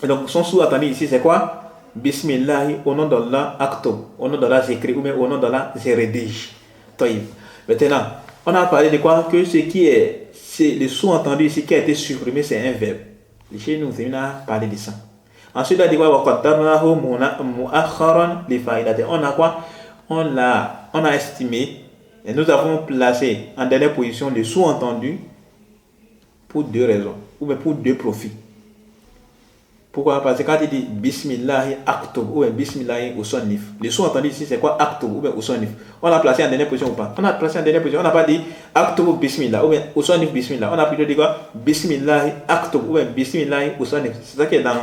donc son sous-entendu ici, c'est quoi? Bismillah, au nom d'Allah, aktub. Au nom d'Allah, j'écris, ou bien au nom d'Allah, je rédige. Maintenant, on a parlé de quoi? Que c'est le sous-entendu ici qui a été supprimé, c'est un verbe. Chez nous, on a parlé de ça. Ensuite, on a dit quoi? On a quoi? On a estimé, et nous avons placé en dernière position le sous-entendu pour deux raisons, ou bien pour deux profits. Pourquoi? Parce que quand il dit Bismillahi aktub ou Bismillahi usannif, le sous-entendu ici c'est quoi? Aktub ou usannif. On l'a placé en dernière position ou pas? On a placé en dernière position. On n'a pas dit aktub bismillah ou usannif bismillah. On a plutôt dit quoi? Bismillahi aktub ou Bismillahi usannif. C'est ça qui est dans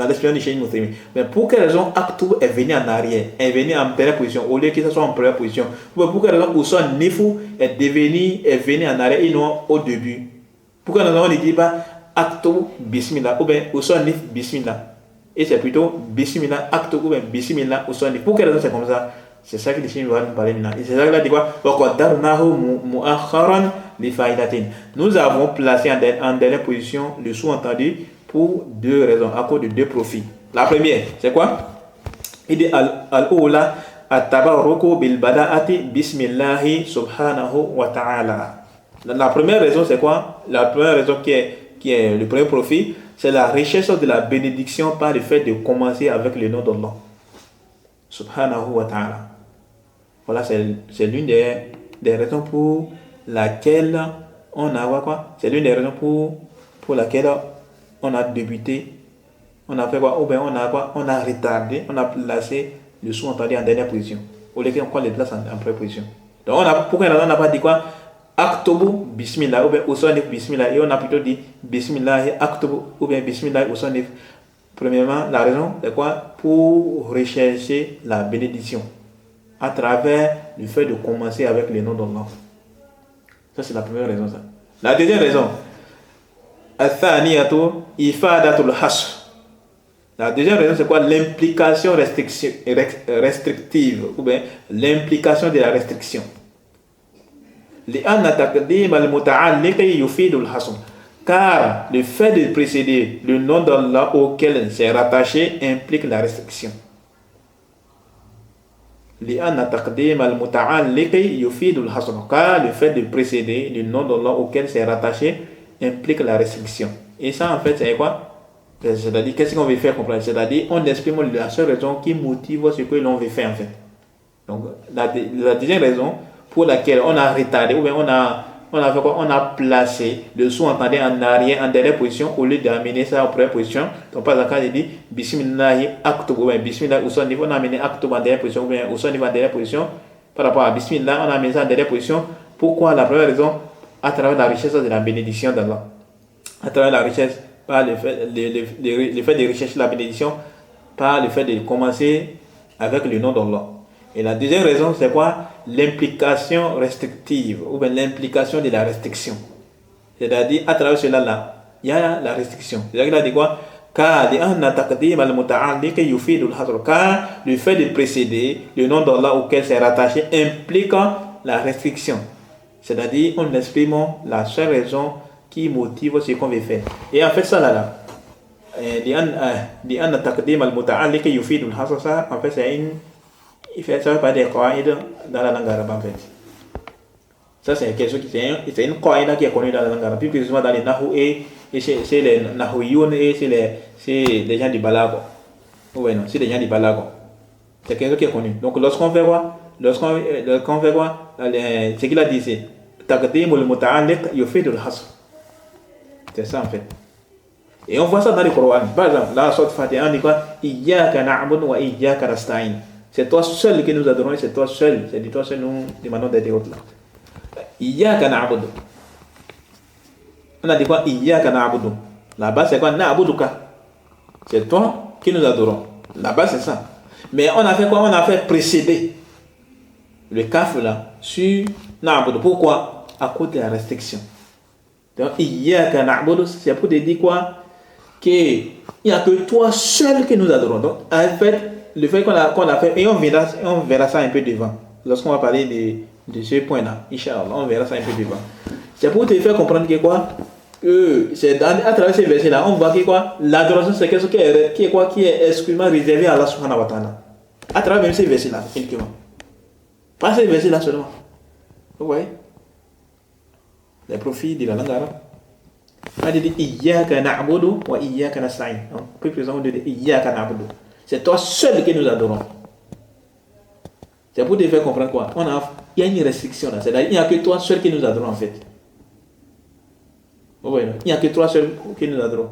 l'expression de Cheikh Mouthémi. Mais pour quelle raison aktub est venu en arrière, est venu en dernière position au lieu que ce soit en première position? Pour quelle raison usannif est venu en arrière et non au début? Pour quelle raison on ne dit pas Aktub bismillah ou bien usannif bismillah, et c'est plutôt bismillah aktub ou bien bismillah usannif? Pour quelle raison c'est comme ça? C'est ça que les chiens vont nous parler maintenant. Et c'est ça qu'il a dit quoi? Nous avons placé en dernière position le sous-entendu pour deux raisons, à cause de deux profits. La première, c'est quoi? Il dit al-ula at-tabarruku bil bada'ati bismillahi subhanahu wa ta'ala. La première raison, c'est quoi? La première raison qui est le premier profit, c'est la richesse de la bénédiction par le fait de commencer avec le nom d'Allah. Subhanahu wa ta'ala. Voilà, c'est l'une des raisons pour laquelle on a quoi? C'est l'une des raisons pour laquelle on a débuté. On a fait quoi? Ou bien on a quoi? On a retardé, on a placé le sous-entendu en dernière position. Au lieu qu'on les place en première position. Donc pourquoi on n'a pas dit quoi? Aktubu bismillah ou bien usonif bismillah, et on a plutôt dit bismillah aktubu ou bien bismillah usonif. Premièrement, la raison c'est quoi? Pour rechercher la bénédiction à travers le fait de commencer avec le nom d'Allah. Ça c'est la première raison. Ça. La deuxième raison, al-thaniyatu ifadatul hasr. La deuxième raison c'est quoi? L'implication restrictive ou bien l'implication de la restriction. Car le fait de précéder le nom d'Allah auquel c'est rattaché implique la restriction. Car le fait de précéder le nom d'Allah auquel c'est rattaché implique la restriction. Et ça en fait c'est quoi? C'est-à-dire qu'est-ce qu'on veut faire comprendre? C'est-à-dire on exprime la seule raison qui motive ce que l'on veut faire en fait. Donc la deuxième raison pour laquelle on a retardé ou bien on a fait quoi? On a placé le sous-entendu en arrière, en dernière position au lieu d'amener ça en première position. Donc par exemple quand il dit bismillahi aktub ou bien bismillah usonif, on a amené aktub en dernière position ou bien usonif en dernière position par rapport à bismillah, on a amené ça en dernière position. Pourquoi? La première raison, à travers la richesse de la bénédiction d'Allah, à travers la richesse par le fait de rechercher la bénédiction par le fait de commencer avec le nom d'Allah. Et la deuxième raison, c'est quoi? L'implication restrictive ou bien l'implication de la restriction. C'est-à-dire, à travers cela là, il y a la restriction. C'est-à-dire qu'il a dit quoi? Car le fait de précéder le nom d'Allah auquel c'est rattaché implique la restriction. C'est-à-dire, on exprime la seule raison qui motive ce qu'on veut faire. Et en fait, ça là, en fait, c'est une. Il fait ça par des qaïda dans la langue arabe en fait. Ça c'est quelque chose c'est une qaïda qui est connue dans la langue arabe. Plus précisément dans les nahou et c'est les nahouyoun et c'est les gens du balago. Oui non, c'est les gens du balago. C'est quelque chose qui est connu. Donc lorsqu'on fait quoi? Ce qu'il a dit c'est taqdimul muta'alliq yufidul hasr. C'est ça en fait. Et on voit ça dans le Coran. Par exemple, la sourate Fatiha on dit quoi? Iyyaka na'budu wa iyyaka nasta'in. C'est toi seul que nous adorons et c'est toi seul, c'est de toi seul nous demandons d'être là. Iyyaka na'budu. On a dit quoi? Iyyaka na'budu. Là-bas c'est quoi? Na'buduka. C'est toi que nous adorons. Là-bas c'est ça. Mais on a fait quoi? On a fait précéder le kaf là sur na'budu. Pourquoi? À cause de la restriction. Donc Iyyaka na'budu, c'est pour te dire quoi? Qu'il n'y a que toi seul que nous adorons. Donc en fait, le fait qu'on a fait, et on verra ça un peu devant, lorsqu'on va parler de ce point-là, Inch'Allah, on verra ça un peu devant. C'est pour te faire comprendre que quoi? C'est à travers ces versets-là, on voit que quoi? L'adoration, c'est quelque chose qui est exclusivement réservé à Allah subhanahu wa ta'ala. À travers même ces versets-là, uniquement. Pas ces versets-là seulement. Vous voyez? Les profits de la langue arabe. On dit Iyyaka na'budu wa iyyaka nasta'in. Plus précisément, on dit Iyyaka na'budu. C'est toi seul que nous adorons. C'est pour te faire comprendre quoi? Il y a une restriction là. C'est-à-dire qu'il n'y a que toi seul que nous adorons en fait. Oui, il n'y a que toi seul que nous adorons.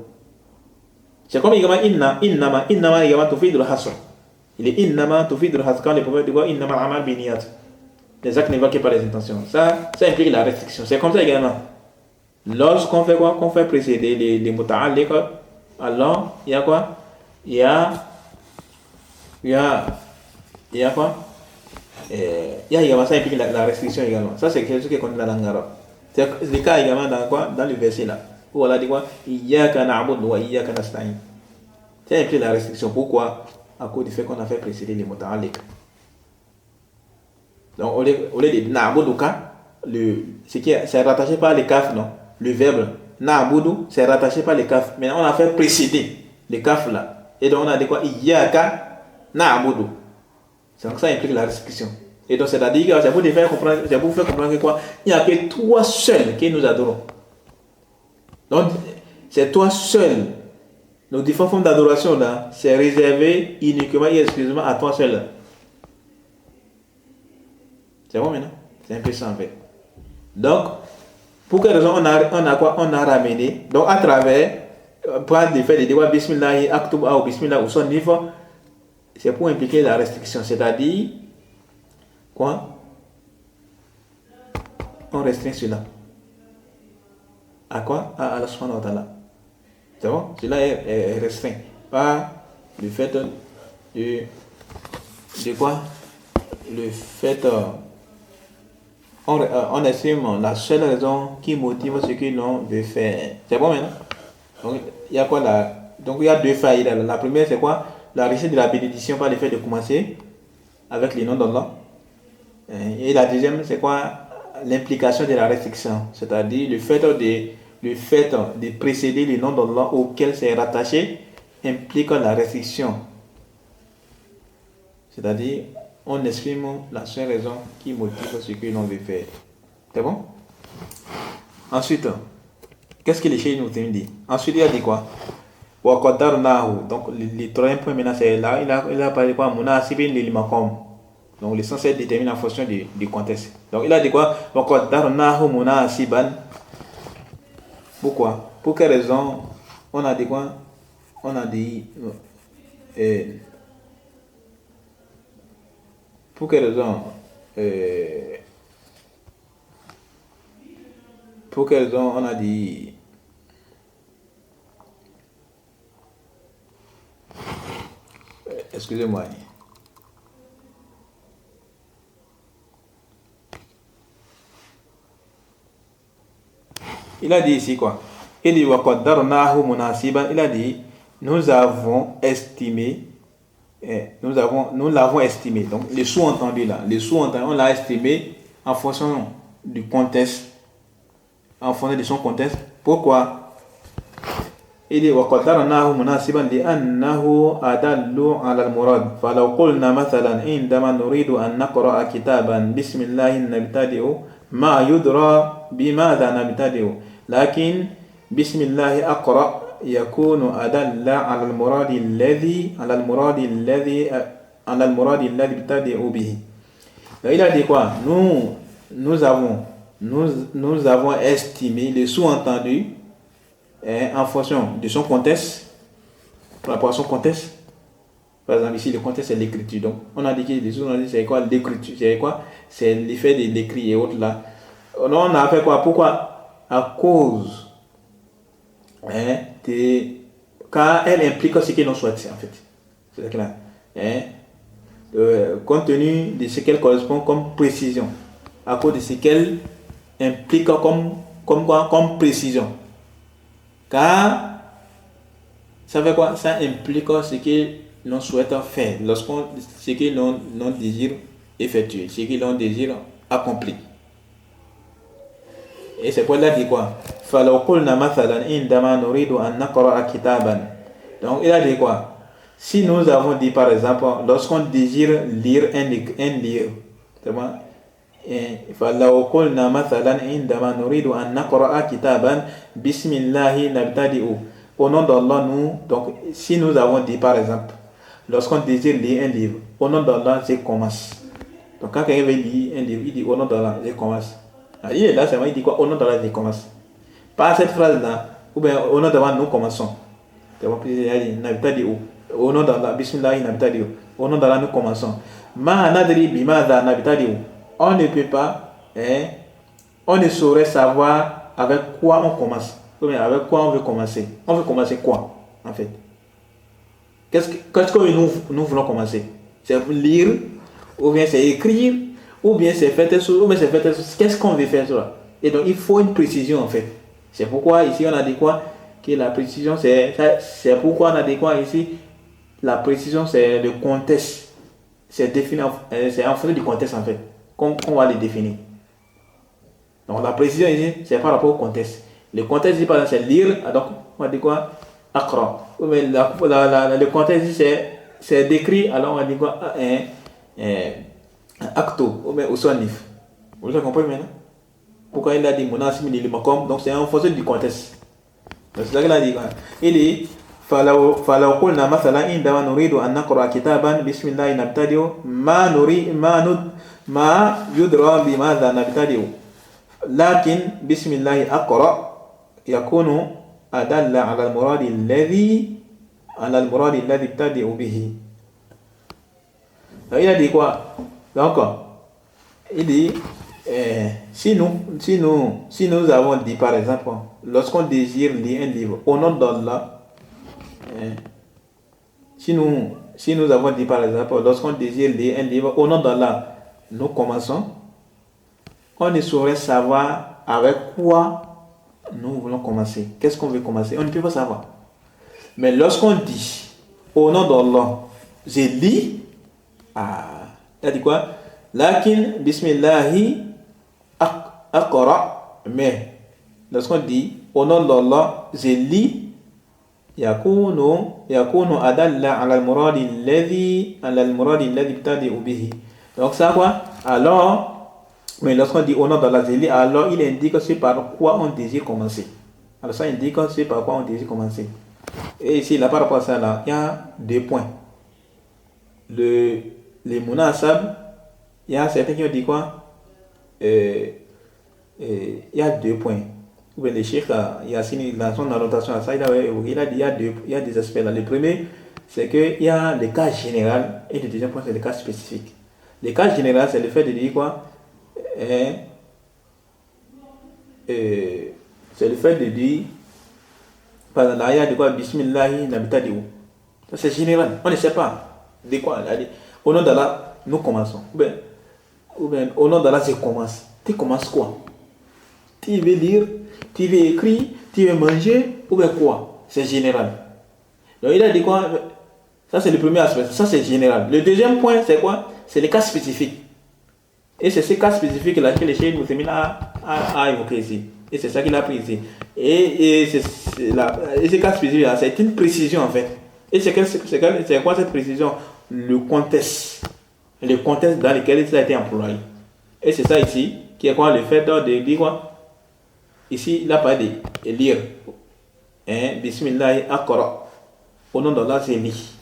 C'est comme également innama également tufidul hasr. Il est innama tufidul hasr quand les prophètes disent innama al-amal biniyat. Les actes ne valent que par les intentions. Ça implique la restriction. C'est comme ça également. Lorsqu'on fait quoi? Qu'on fait précéder les muta'alliq, alors il y a quoi? Il y a quoi? Il y a également ça implique la restriction également. Ça c'est quelque chose qui est connu dans la langue arabe. C'est le cas également dans quoi? Dans le verset là. Où on a dit quoi? Iyyaka na'budu wa iyyaka nasta'in. Ça implique la restriction. Pourquoi? À cause du fait qu'on a fait précéder les muta'alliq. Donc au lieu de na'buduka, c'est rattaché par les kaf, non? Le verbe Na'budu, c'est rattaché par les kaf. Maintenant, on a fait précéder les kaf là. Et donc, on a dit quoi? Iyyaka na'budu. C'est donc ça implique la restriction. Et donc, c'est-à-dire que c'est pour vous faire comprendre que quoi? Il n'y a que toi seul qui nous adorons. Donc, c'est toi seul. Nos différentes formes d'adoration là, c'est réservé uniquement et exclusivement à toi seul. C'est bon maintenant? C'est un peu ça en fait. Donc, pour quelle raison on a quoi? On a ramené. Donc, à travers, par le fait de dire Bismillah, Aktuba ou Bismillah ou son niveau, c'est pour impliquer la restriction. C'est-à-dire, quoi? On restreint cela. À quoi? À Allah subhanahu wa ta'ala. C'est bon? Cela est restreint par le fait de quoi? Le fait, on estime la seule raison qui motive ce que l'on veut faire. C'est bon maintenant? Donc, il y a quoi là? Donc, il y a deux failles. La première, c'est quoi? La réussite de la bénédiction par le fait de commencer avec les noms d'Allah. Et la deuxième, c'est quoi? L'implication de la restriction. C'est-à-dire le fait de précéder les noms d'Allah auquel c'est rattaché implique la restriction. C'est-à-dire, on exprime la seule raison qui motive ce que l'on veut faire. C'est bon? Ensuite, qu'est-ce que les cheikh nous dit? Ensuite, il a dit quoi? Donc, le troisième point maintenant, c'est là, il a parlé quoi? Munasibin lil maqam. Donc, l'essence est déterminé en fonction du contexte. Donc, il a dit quoi? Munasiban. Pourquoi? Pour quelle raison? On a dit quoi? On a dit. Pour quelle raison? Pour quelle raison on a dit. Excusez-moi. Il a dit ici quoi? Il dit il a dit nous avons estimé, nous l'avons estimé. Donc le sous-entendu là, on l'a estimé en fonction du contexte, en fonction de son contexte. Pourquoi? Il dit وقدرناه مناسبا لأنه أدل على المراد فلو قلنا مثلا عندما نريد أن نقرأ كتابا بسم الله نبتدئ ما يدرى بماذا نبتدئ لكن بسم الله أقرأ يكون أدل على المراد الذي ابتدئ به. Il a dit quoi? Nous avons estimé le sous-entendu en fonction de son contexte, par rapport à son contexte. Par exemple, ici, le contexte, c'est l'écriture. Donc, on a dit que les sous-entendus, c'est quoi l'écriture? C'est quoi? C'est l'effet de l'écrit et autres là. On a fait quoi? Pourquoi? À cause car elle implique ce que l'on souhaite, en fait. C'est clair. Compte tenu de ce qu'elle correspond comme précision. À cause de ce qu'elle implique comme précision. Car ça fait quoi? Ça implique ce que l'on souhaite faire, ce que l'on désire effectuer, ce que l'on désire accomplir. Et c'est quoi là dit quoi? Donc il a dit quoi? Si nous avons dit par exemple, lorsqu'on désire lire un livre, c'est bon? فلو قلنا مثلا عندما نريد أن نقرأ كتابا بسم الله نبتدئ au nom d'Allah nous, donc si nous avons dit par exemple lorsqu'on désire lire un livre au nom d'Allah je commence. Donc quand quelqu'un veut lire un livre il dit au nom d'Allah je commence. Il est là c'est vrai, il dit quoi? Au nom d'Allah je commence. Pas cette phrase là ou bien au nom d'Allah nous commençons. C'est bon, nabtadi'u au nom d'Allah bismillah nabtadi'u au nom d'Allah nous commençons. Ma nadri bimadha nabtadi'u. On ne peut pas, on ne saurait savoir avec quoi on commence. Avec quoi on veut commencer. On veut commencer quoi, en fait? Qu'est-ce que nous voulons commencer? C'est lire, ou bien c'est écrire, ou bien c'est faire telle chose, ou bien c'est faire telle chose. Qu'est-ce qu'on veut faire, ça? Et donc, il faut une précision, en fait. C'est pourquoi, ici, on a dit quoi? Que la précision, c'est pourquoi on a dit quoi, ici? La précision, c'est le contexte. C'est défini, c'est en fonction du contexte, en fait. Qu'on va les définir. Donc la précision ici, c'est par rapport au contexte. Le contexte ici, par exemple, c'est lire, donc on va dire quoi? Aqra. Le contexte ici, c'est décrit, alors on va dire quoi? Acto, ou sonif. Vous avez compris maintenant? Pourquoi il a dit munasib lil maqam? Donc c'est en fonction du contexte. Donc c'est ça qu'il a dit. Il dit فلو قلنا مثلا عندما نريد أن نقرأ كتابا بسم الله نبتدئ ما يدرى بماذا نبتدئ لكن بسم الله أقرأ يكون أدل على المراد الذي ابتدئ به. Donc il a dit quoi? Donc il dit si nous avons dit par exemple, lorsqu'on désire lire un livre au nom d'Allah, si nous avons dit par exemple, lorsqu'on désire lire un livre au nom d'Allah, nous commençons, on ne saurait savoir avec quoi nous voulons commencer. Qu'est-ce qu'on veut commencer? On ne peut pas savoir. Mais lorsqu'on dit au nom d'Allah, je lis, il a dit quoi? Lakin bismillahi aqra. Mais lorsqu'on dit au nom d'Allah, je lis, yakunu adalla ala al-murad alladhi ibtadi'u bihi. Donc ça quoi? Alors, mais lorsqu'on dit au nom d'Allah, je lis, alors il indique c'est par quoi on désire commencer. Alors ça indique c'est par quoi on désire commencer. Et ici, là, par rapport à ça, là, il y a 2 points. Les munasab, il y a certains qui ont dit quoi? Il y a 2 points. Le Cheikh Yassine, dans son annotation à ça, il a dit il y a des aspects là. Le premier, c'est qu'il y a le cas général et le deuxième point, c'est le cas spécifique. Le cas général, c'est le fait de dire quoi? C'est le fait de dire, par exemple, là, il y a de quoi? Bismillahi nabtadi'u. Ça, c'est général. On ne sait pas de quoi. Au nom d'Allah, nous commençons. Ou bien, au nom d'Allah, je commence. Tu commences quoi? Tu veux lire, tu veux écrire, tu veux manger, ou bien quoi? C'est général. Donc il a dit quoi? Ça c'est le premier aspect, ça c'est général. Le deuxième point c'est quoi? C'est les cas spécifiques. Et c'est ces cas spécifiques là que le Cheikh Moussemine a évoqué ici. Et c'est ça qu'il a pris ici. Et ces cas spécifiques là, c'est une précision en fait. Et c'est quoi cette précision? Le contexte dans lequel ça a été employé. Et c'est ça ici qui est quoi? Le fait de dire quoi? Ici, il a parlé de lire. Bismillah, Aqra. Au nom d'Allah, c'est lit.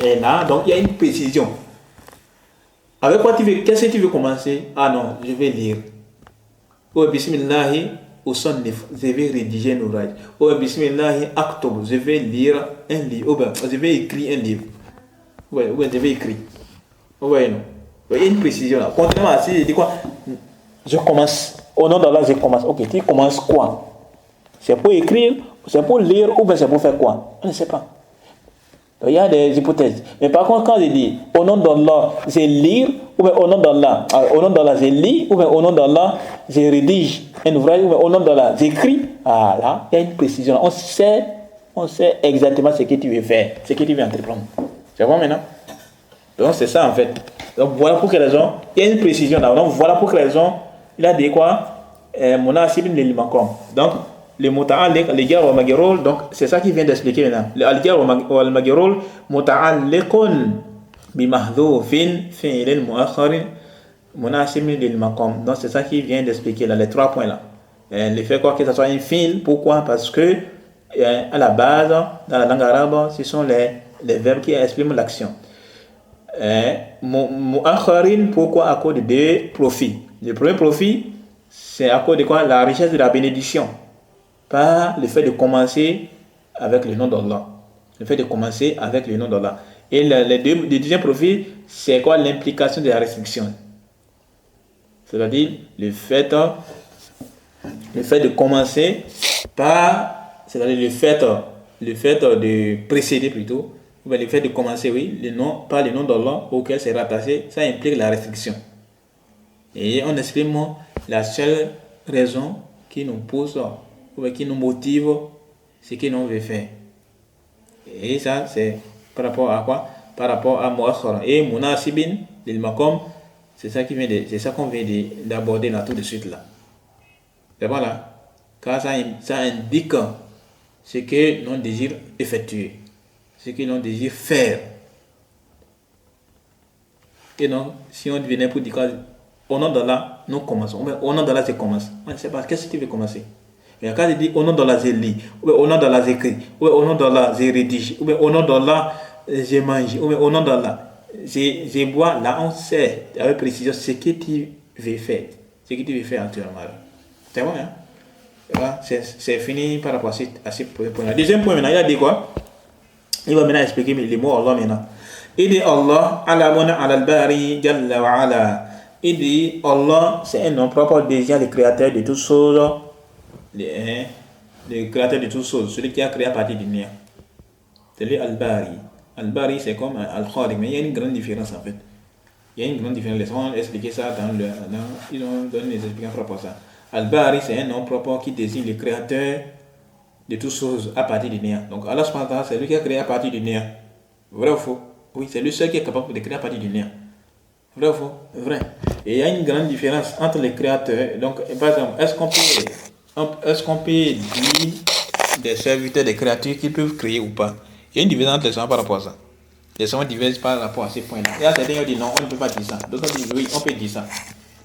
Et là, donc, il y a une précision. Avec quoi qu'est-ce que tu veux commencer? Ah non, je vais lire. Ou Bismillah, au sonnif, je vais rédiger un ouvrage. Ou Bismillah, Aktub, je vais lire un livre. Ou bien, je vais écrire un livre. Ou bien, je vais écrire. Ouais, non. Il y a une précision là. Contrairement à si je dis quoi? Je commence. Au nom d'Allah, je commence. Ok, tu commences quoi? C'est pour écrire, c'est pour lire ou bien c'est pour faire quoi? On ne sait pas. Donc, il y a des hypothèses. Mais par contre, quand je dis au nom d'Allah, je lire, ou bien au nom d'Allah, je lis, ou bien au nom d'Allah, je rédige un ouvrage, ou bien au nom d'Allah, j'écris, là, il y a une précision. On sait exactement ce que tu veux faire, ce que tu veux entreprendre. C'est bon maintenant? Donc, c'est ça en fait. Donc, voilà pour quelle raison. Il y a une précision là. Donc, voilà pour quelle raison. Il a dit quoi? Munasib lil maqam. Donc, le muta'alliq, le jar wa majrur, donc c'est ça qu'il vient d'expliquer maintenant. Le al-jar wal majrur muta'alliqun bi mahdhufin fi'l mu'akhkhar munasib lil maqam. Donc, c'est ça qu'il vient d'expliquer là, les 3 points là. Le fait quoi que ça soit un fi'l, pourquoi? Parce que à la base, dans la langue arabe, ce sont les verbes qui expriment l'action. Mu'akharin, pourquoi? À cause de 2 profits. Le premier profit, c'est à cause de quoi? La richesse de la bénédiction. Par le fait de commencer avec le nom d'Allah. Le fait de commencer avec le nom d'Allah. Et le deuxième profit, c'est quoi? L'implication de la restriction. C'est-à-dire le fait de commencer par, c'est-à-dire le fait de précéder plutôt, ou bien le fait de commencer, oui, par le nom d'Allah auquel c'est rattaché, ça implique la restriction. Et on exprime la seule raison qui nous pousse, ou bien qui nous motive ce que l'on veut faire. Et ça, c'est par rapport à quoi? Par rapport à Mu'akhkhara. Et Munasibin, lil Maqam, c'est ça qu'on vient d'aborder là tout de suite là. C'est bon là? car ça indique ce que l'on désire effectuer, ce que l'on désire faire. Et donc, si on venait pour dire au nom d'Allah, nous commençons. Au nom d'Allah, je commence. C'est parce qu'est-ce que tu veux commencer? Et quand il dit au nom d'Allah, je lis, ou au nom d'Allah, j'écris, ou au nom d'Allah, je rédige, ou au nom d'Allah, je mange, ou au nom d'Allah, je bois. Là, on sait avec précision ce que tu veux faire, ce que tu veux faire actuellement. C'est bon, hein? Voilà, c'est fini par rapport à ce point-là. Deuxième point, maintenant, il a dit quoi? Il va maintenant expliquer les mots Allah maintenant. Il dit Allah, alamun al-bari, jalla wa ala. Il dit Allah, c'est un nom propre déjà le créateur de toutes choses, le créateur de toutes choses, celui qui a créé à partir du néant. C'est lui al-bari. Al-bari, c'est comme al-khaliq, mais il y a une grande différence en fait. Il y a une grande différence. Laissons expliquer ça ils ont donné des explications propres à ça. Al-bari, c'est un nom propre qui désigne le créateur de toutes choses à partir du néant. Donc Allah subhanahu wa ta'ala, c'est lui qui a créé à partir du néant. Vrai ou faux? Oui, c'est lui seul qui est capable de créer à partir du néant. Vrai ou faux? Vrai. Et il y a une grande différence entre les créateurs. Donc, par exemple, est-ce qu'on peut dire des serviteurs, des créatures qui peuvent créer ou pas? Il y a une différence entre les gens par rapport à ça. Les gens divergent par rapport à ces points-là. Il y a certains qui disent non, on ne peut pas dire ça. D'autres disent oui, on peut dire ça.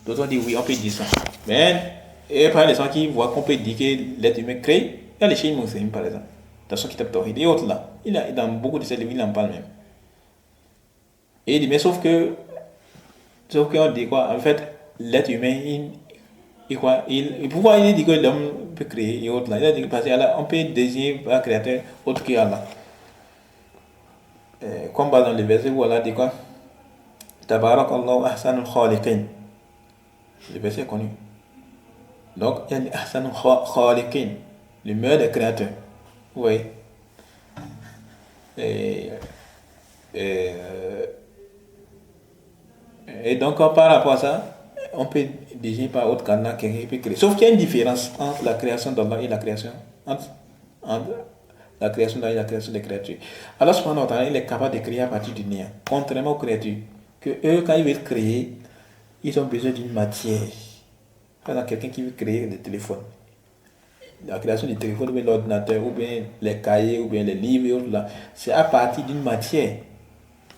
D'autres disent oui, on peut dire ça. Mais, et par les gens qui voient qu'on peut dire que l'être humain crée, il y a les chiites musulmans par exemple. Dans son kitab Tawhid et autres là. Dans beaucoup de ces livres, il en parle même. Et il dit, mais sauf qu'on dit quoi? En fait, l'être humain, pourquoi il dit que l'homme peut créer et autres là? Il a dit parce qu'on peut désigner un créateur autre qu'Allah. Comme dans le verset où Allah dit quoi? Tabarak Allahu ahsanul khaliqin. Le verset est connu. Donc, il y a ahsanul khaliqin, le meilleur des créateurs. Oui. Et donc, par rapport à ça, on peut désigner par autre qu'Allah qui peut créer. Sauf qu'il y a une différence entre la création d'Allah et la création, entre la création d'Allah et la création des créatures. Allah subhanahu wa ta'ala, il est capable de créer à partir du néant. Contrairement aux créatures, que eux, quand ils veulent créer, ils ont besoin d'une matière. Par exemple, quelqu'un qui veut créer le téléphone. La création du téléphone, ou bien l'ordinateur, ou bien les cahiers, ou bien les livres, et autres là, c'est à partir d'une matière.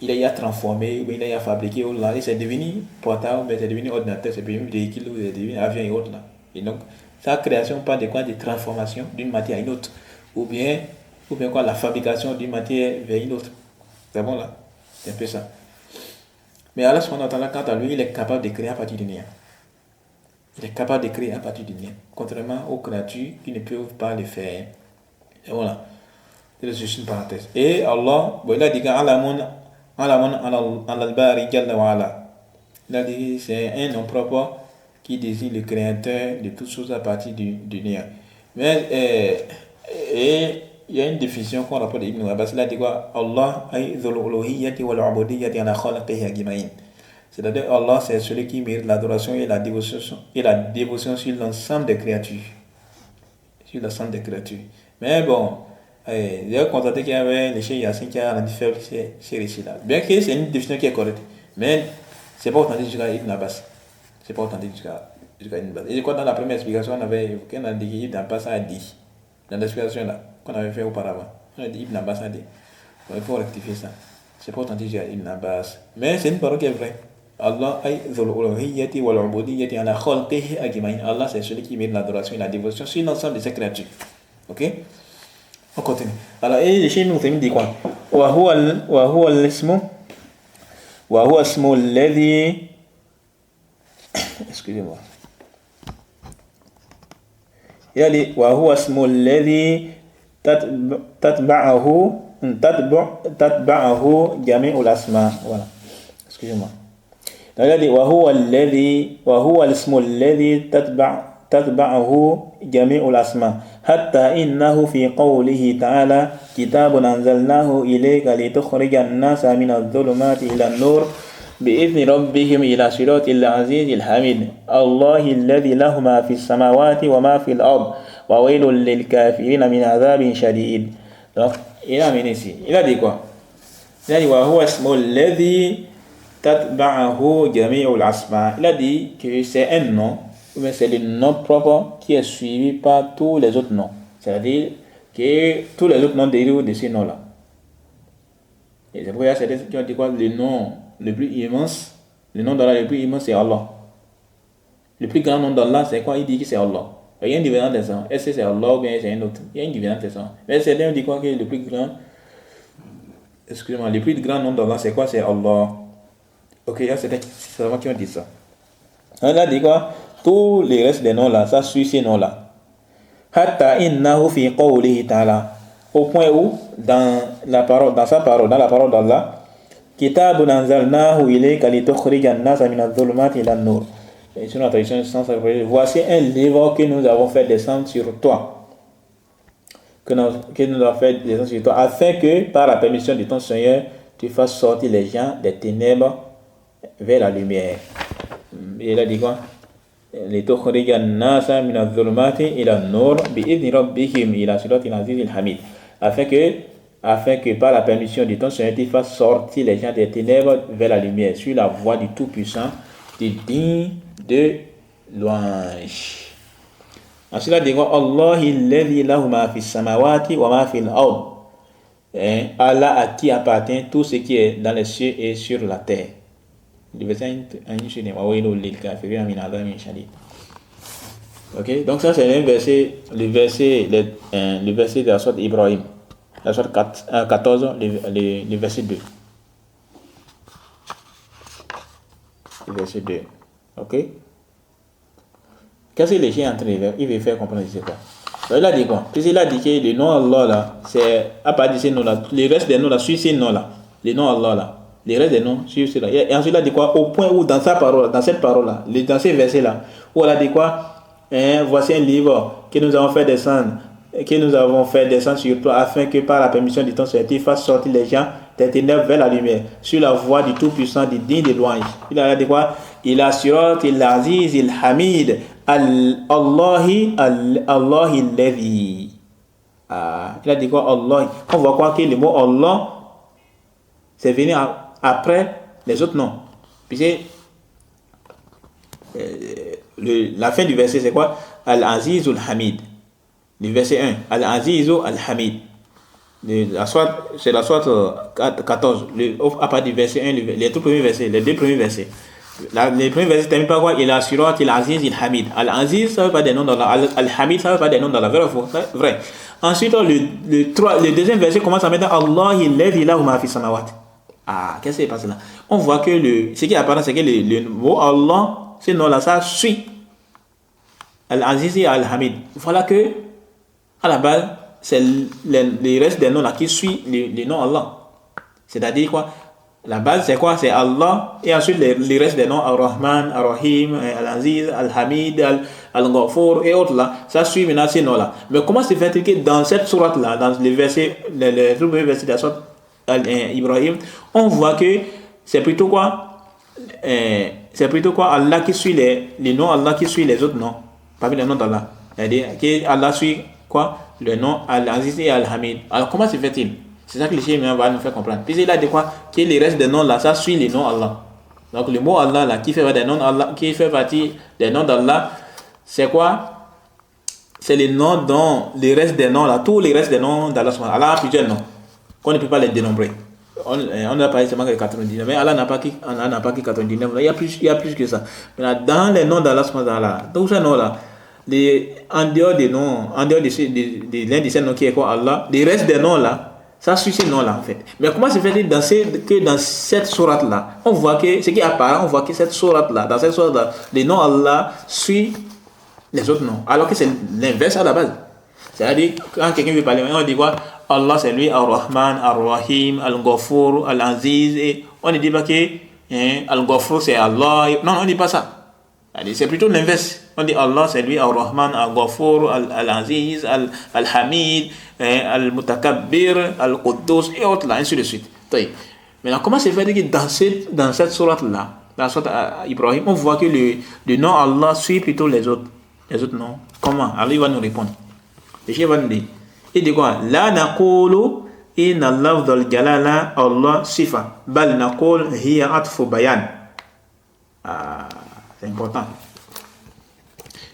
Il a transformé, ou bien il a fabriqué, ou là, et c'est devenu portable, ou bien c'est devenu ordinateur, c'est devenu véhicule, ou c'est devenu avion et autres là. Et donc, sa création parle de quoi? De transformation d'une matière à une autre. Ou bien quoi, la fabrication d'une matière vers une autre. C'est bon là? C'est un peu ça. Mais Allah subhanahu wa ta'ala, quant à lui, il est capable de créer à partir du néant. Il est capable de créer à partir du néant. Contrairement aux créatures qui ne peuvent pas le faire. Et voilà. C'est juste une parenthèse. Et Allah, il a dit qu'Alamun al-bari jalla wa ala. Il a dit c'est un nom propre qui désigne le créateur de toutes choses à partir du néant. Mais et il y a une définition qu'on rapporte d'Ibn Abbas. Il a dit quoi? Allah ay dhul uluhiyyati wal ubudiyyati ala khalqihi ajma'in. C'est-à-dire Allah, c'est celui qui mérite l'adoration et la dévotion sur l'ensemble des créatures. Sur l'ensemble des créatures. Mais bon, j'ai constaté qu'il y avait les cheikh Yassine qui a rendu faible ces récits-là. Bien que c'est une définition qui est correcte. Mais c'est pas authentique jusqu'à Ibn Abbas. C'est pas authentique jusqu'à Ibn Abbas. Et je crois que dans la première explication, on avait évoqué, on a dit qu'Ibn Abbas a dit. Dans l'explication là, qu'on avait fait auparavant. On a dit Ibn Abbas a dit. Il faut rectifier ça. C'est pas authentique jusqu'à Ibn Abbas. Mais c'est une parole qui est vraie. Allah ay dhul uluhiyyati wal ubudiyyati ala khalqihi ajma'in. Allah, c'est celui qui mérite l'adoration et la dévotion sur l'ensemble de ses créatures. Ok? On continue. Alors, et les cheikh nous dit quoi? Wa huwa al-ismu alladhi excusez-moi. Il a dit wa huwa ismu alladhi tatba'ahu jami'ul asma. Voilà. Excusez-moi. Il a dit wa huwa al-ismu alladhi تتبعه جميع الأسماء حتى إنه في قوله تعالى كتاب أنزلناه إليك لتخرج الناس من الظلمات إلى النور بإذن ربهم إلى صراط العزيز الحميد الله الذي له ما في السماوات وما في الأرض وويل للكافرين من عذاب شديد. Donc, il a amené ici. Il a dit quoi? Il a dit وهو اسم الذي تتبعه جميع الأسماء. Il a dit que c'est un nom mais c'est le nom propre qui est suivi par tous les autres noms. C'est-à-dire que tous les autres noms dérivent de ce nom-là. Et c'est pourquoi il y a certains qui ont dit quoi? Le nom le plus immense, le nom d'Allah le plus immense, c'est Allah. Le plus grand nom d'Allah, c'est quoi? Il dit que c'est Allah. Il y a une différence de ça. Est-ce que c'est Allah ou bien c'est un autre? Il y a une différence de ça. Mais certains ont dit quoi? Que le plus grand, excusez-moi, le plus grand nom d'Allah, c'est quoi? C'est Allah. Ok, il y a certains qui ont dit ça. On a dit quoi? Tous les restes des noms là, ça suit ces noms là. Hatta innahu fi qawlihi ta'ala. Au point où, dans la parole d'Allah, Kitabun anzalnahu ilayka litukhrija an-nasa min adh-dhulumati ila an-nur. Et sur la traduction, voici un livre que nous avons fait descendre sur toi. Que nous avons fait descendre sur toi, afin que, par la permission de ton Seigneur, tu fasses sortir les gens des ténèbres vers la lumière. Et il a dit quoi? لِتُخْرِجَ النَّاسَ مِنَ الظُّلُمَاتِ إِلَى النُّورِ بِإِذْنِ رَبِّهِمْ إِلَى صِرَاطِ الْعَزِيزِ الْحَمِيدِ. Afin que par la permission de ton Seigneur, tu fasses sortir les gens des ténèbres vers la lumière, sur la voie du Tout-Puissant, du digne de louange. Ensuite, il dit quoi? Allahi alladhi lahu ma fi samawati wa ma fi al-ard. Allah à qui appartient tout ce qui est dans les cieux et sur la terre. Ok, donc ça c'est un verset, le verset de la sourate Ibrahim, la sourate 14, le verset 2. Le verset 2. Ok. Qu'est-ce que les gens sont en train de faire? Il veut faire comprendre c'est quoi. Donc il a dit quoi? Puisqu'il a dit que le nom Allah là, c'est à partir de ces noms là, les restes des noms là, suivent ces noms là, les noms Allah là. Les restes des noms suivent cela. Et ensuite, il a dit quoi? Au point où, dans cette parole-là, dans ces versets-là, où elle a dit quoi? Voici un livre que nous avons fait descendre sur toi, afin que par la permission de ton Seigneur, tu fasses sortir les gens des ténèbres vers la lumière, sur la voie du Tout-Puissant, du digne de louange. Il a dit quoi? Il a surat il-Aziz il-Hamid, Allahi alladhi. Il a dit quoi? Allah. On voit quoi que le mot Allah, c'est venu après les autres noms. Puisque la fin du verset c'est quoi? Al-Aziz al-Hamid. Le verset 1. Al-Aziz al-Hamid. C'est la sourate 14. À partir du verset 1, les deux premiers versets. Les premiers versets terminent par quoi? Il a surat al-Aziz al-Hamid. Al-Aziz, ça ne veut pas des noms d'Allah. Al-Hamid, ça ne veut pas des noms d'Allah. Vrai. Ensuite, le deuxième verset commence à mettre Allahi alladhi lahu ma fi samawati. Qu'est-ce qui est passé là? On voit que ce qui apparaît, c'est que le mot Allah, ce nom-là, ça suit Al-Aziz et Al-Hamid. Voilà que, à la base, c'est les restes des noms-là qui suivent les noms Allah. C'est-à-dire quoi? La base, c'est quoi? C'est Allah, et ensuite les restes des noms Ar-Rahman, Ar-Rahim, Al-Aziz, Al-Hamid, Al-Ghafour et autres là, ça suit maintenant ces noms-là. Mais comment se fait-il que dans cette sourate-là, dans les tout premiers versets de la sourate Ibrahim, on voit que c'est plutôt quoi? Allah qui suit les noms, Allah qui suit les autres noms, parmi les noms d'Allah. C'est-à-dire que Allah suit quoi? Le nom Al-Aziz et Al-Hamid. Alors comment se fait-il? C'est ça que le Cheikh va nous faire comprendre. Puis il a dit quoi? Que les restes des noms là, ça suit les noms Allah. Donc le mot Allah là, qui fait partie des noms d'Allah, c'est quoi? C'est les noms dont les restes des noms là, tous les restes des noms d'Allah. Allah a plusieurs noms qu'on ne peut pas les dénombrer. On a parlé seulement que 99, mais Allah n'a pas que 99. Il y a plus que ça. Maintenant, dans les noms d'Allah, tous ces noms là, en dehors des noms, en dehors de l'un de ces noms qui est quoi? Allah, les restes des noms là, ça suit ces noms là en fait. Mais comment se fait-il que dans cette sourate là, on voit que ce qui apparaît, on voit que cette sourate là, dans cette sourate là, les noms Allah suivent les autres noms, alors que c'est l'inverse à la base. C'est-à-dire, quand quelqu'un veut parler, on dit quoi? Allah c'est lui, Ar-Rahman, Ar-Rahim, Al-Ghafour, Al-Aziz, et on ne dit pas que Al-Ghafour c'est Allah. Non, on ne dit pas ça. C'est plutôt l'inverse. On dit Allah c'est lui, Ar-Rahman, Al-Ghafour, Al-Aziz, Al-Hamid, Al-Mutakabbir, Al-Quddus, et autres là, ainsi de suite. Maintenant, comment se fait que dans cette sourate-là, dans la sourate Ibrahim, on voit que le nom Allah suit plutôt les autres noms? Comment? Allah va nous répondre. Le Cheikh va nous dire. Il dit quoi? La naqulu inna lafdhal jalala Allah sifa bal naqul hiya atfu bayan. C'est important.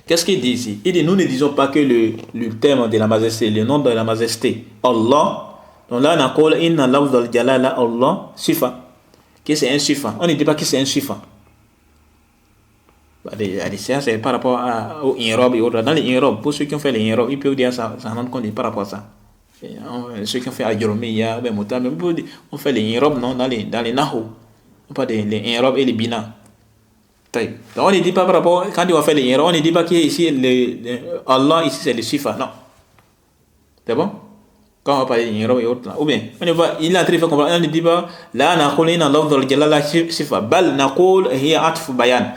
Qu'est-ce qu'il dit ici? Il dit, nous ne disons pas que le terme de la majesté, le nom de la majesté, Allah, donc là, on a dit, inna lafz al-jalala Allah, sifa, que c'est un sifa. On ne dit pas que c'est un sifa. C'est par rapport au i'rab et autres. Dans les i'rab, pour ceux qui ont fait les i'rab, ils peuvent dire ça rend compte par rapport à ça. Ceux qui ont fait ajromiya, on fait les i'rab non, dans les nahu, pas les i'rab et les bina. Donc on ne dit pas par rapport, quand on va faire les i'rab, on ne dit pas que ici Allah ici c'est le sifa, non. C'est bon? Quand on va parler d'Irab et autres, ou bien, il a très fait comprendre, on ne dit pas, là, naqul inna lafz al-jalala sifa, bal naqul hiya atf bayan.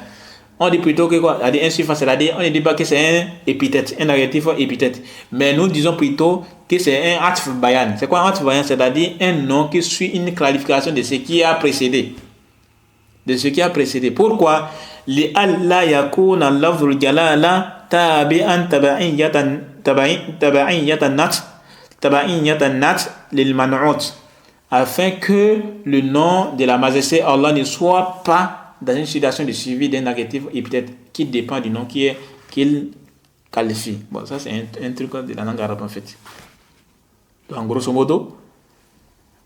On dit plutôt que quoi? Un sifa, c'est-à-dire, on ne dit pas que c'est un épithète, un adjectif épithète. Mais nous disons plutôt que c'est un atf bayan. C'est quoi un atf bayan? C'est-à-dire un nom qui suit une clarification de ce qui a précédé. De ce qui a précédé. Pourquoi? Li alla yakuna lafz al-jalala tabi'an taba'iyyatan nat lil man'ut, afin que le nom de la majesté Allah ne soit pas dans une situation de suivi d'un adjectif épithète qui dépend du nom qu'il qualifie. Bon, ça c'est un truc de la langue arabe en fait. Donc grosso modo,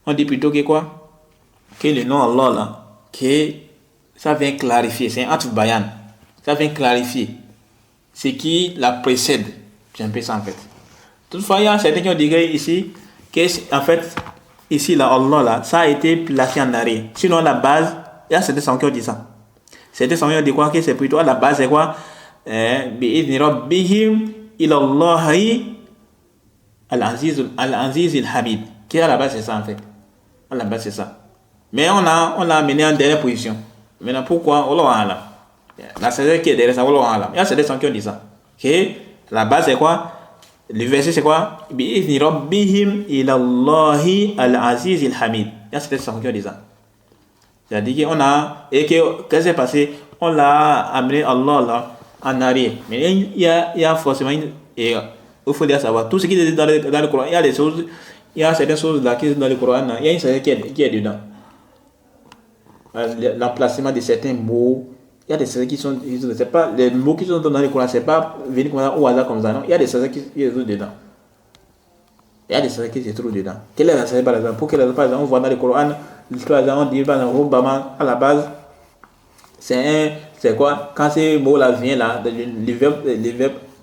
on dit plutôt que quoi? Que le nom Allah là, que ça vient clarifier, c'est un atf bayan, ça vient clarifier ce qui la précède. C'est un peu ça en fait. Toutefois, il y a certains qui ont dit ici que en fait, ici là, Allah là, ça a été placé en arrêt. Sinon, la base, il y a certains savants qui ont dit ça. Certains savants qui ont dit quoi? Que c'est plutôt à la base, c'est quoi? Bi'idni rabbihim ilallahi al-aziz al-hamid. Qui à la base, c'est ça en fait. À la base, c'est ça. Mais on l'a amené en dernière position. Maintenant, pourquoi? Allah. La sagesse qui est derrière ça, Allah. Il y a certains savants qui ont dit ça. Que la base, c'est quoi? Le verset c'est quoi? Bi'idni rabbihim ilallahi al-aziz al-hamid. Il y a certains savants qui ont dit ça. C'est-à-dire qu'on a, et qu'est-ce qui s'est passé? On l'a amené Allah là en arrière. Mais il y a forcément et il faut dire savoir tout ce qui est dans le Coran. Il y a certaines choses là qui sont dans le Coran. Il y a une sagesse qui est dedans. L'emplacement de certains mots. Il y a des sagesses qui sont, c'est pas les mots qui sont dans le Coran, c'est pas venir comme ça au hasard comme ça, non. Il y a des sagesses qui se trouvent dedans. Il y a des sagesses qui se trouvent dedans. Quelle est la sagesse par exemple? Pour quelle raison par exemple on voit dans le Coran, l'histoire on dit par exemple à la base, c'est quoi? Quand ces mots là viennent là, les verbes,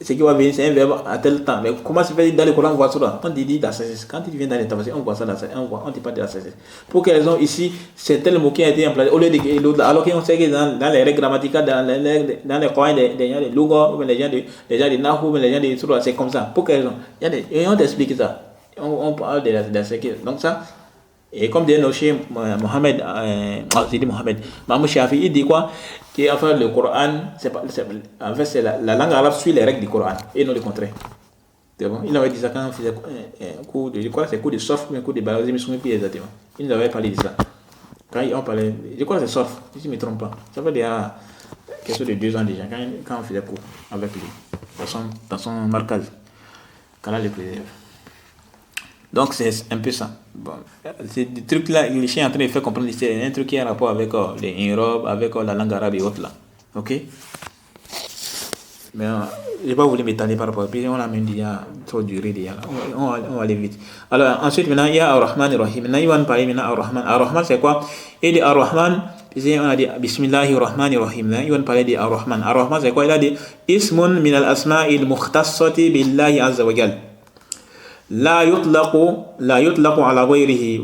ce qui va venir c'est un verbe à tel temps. Mais comment se fait dans le Coran on voit ça? On dit la sagesse. Quand il vient dans les tafsirs, on voit ça, on dit pas de la sagesse. Pour quelle raison ici c'est tel mot qui a été employé au lieu de l'autre, alors qu'on sait que dans les règles grammaticales, dans les Corans des gens de Luga, les gens de Nahu, les gens de Surah, c'est comme ça. Pour quelle raison? Et on t'explique ça. On parle de la sagesse. Donc ça. Et comme dit notre cheikh Mohamed, Mahmoud Shafi, il dit quoi? Que en fait, le Coran, en fait, c'est la langue arabe suit les règles du Coran et non le contraire. C'est bon? Il avait dit ça quand on faisait cours de, je crois que c'est cours de surf, mais cours de balancé, mais je ne me souviens plus exactement. Il nous avait parlé de ça. Quand on parlait, je crois que c'est surf, si je ne me trompe pas. Ça fait déjà quelque chose de 2 ans déjà, quand on faisait cours avec lui, dans son marquage, quand on les préserve. Donc c'est un peu ça. Bon, c'est des trucs là, les chiens en train de faire comprendre c'est un truc qui a un rapport avec les Irab, avec la langue arabe et autres là. Ok? Mais je n'ai pas voulu m'étaler par rapport à ça. On a même déjà trop duré déjà. On va aller vite. Alors ensuite maintenant il y a Ar-Rahman Ar-Rahim. Maintenant il va nous parler maintenant Ar-Rahman. Ar-Rahman c'est quoi? Et de Ar-Rahman, on a dit Bismillahir Rahmanir Rahim. Il va nous parler de Ar-Rahman. Ar-Rahman c'est quoi? Il a dit Ismun min al-asma'il mukhtassati billahi azza wa jal. لا يطلق على غيره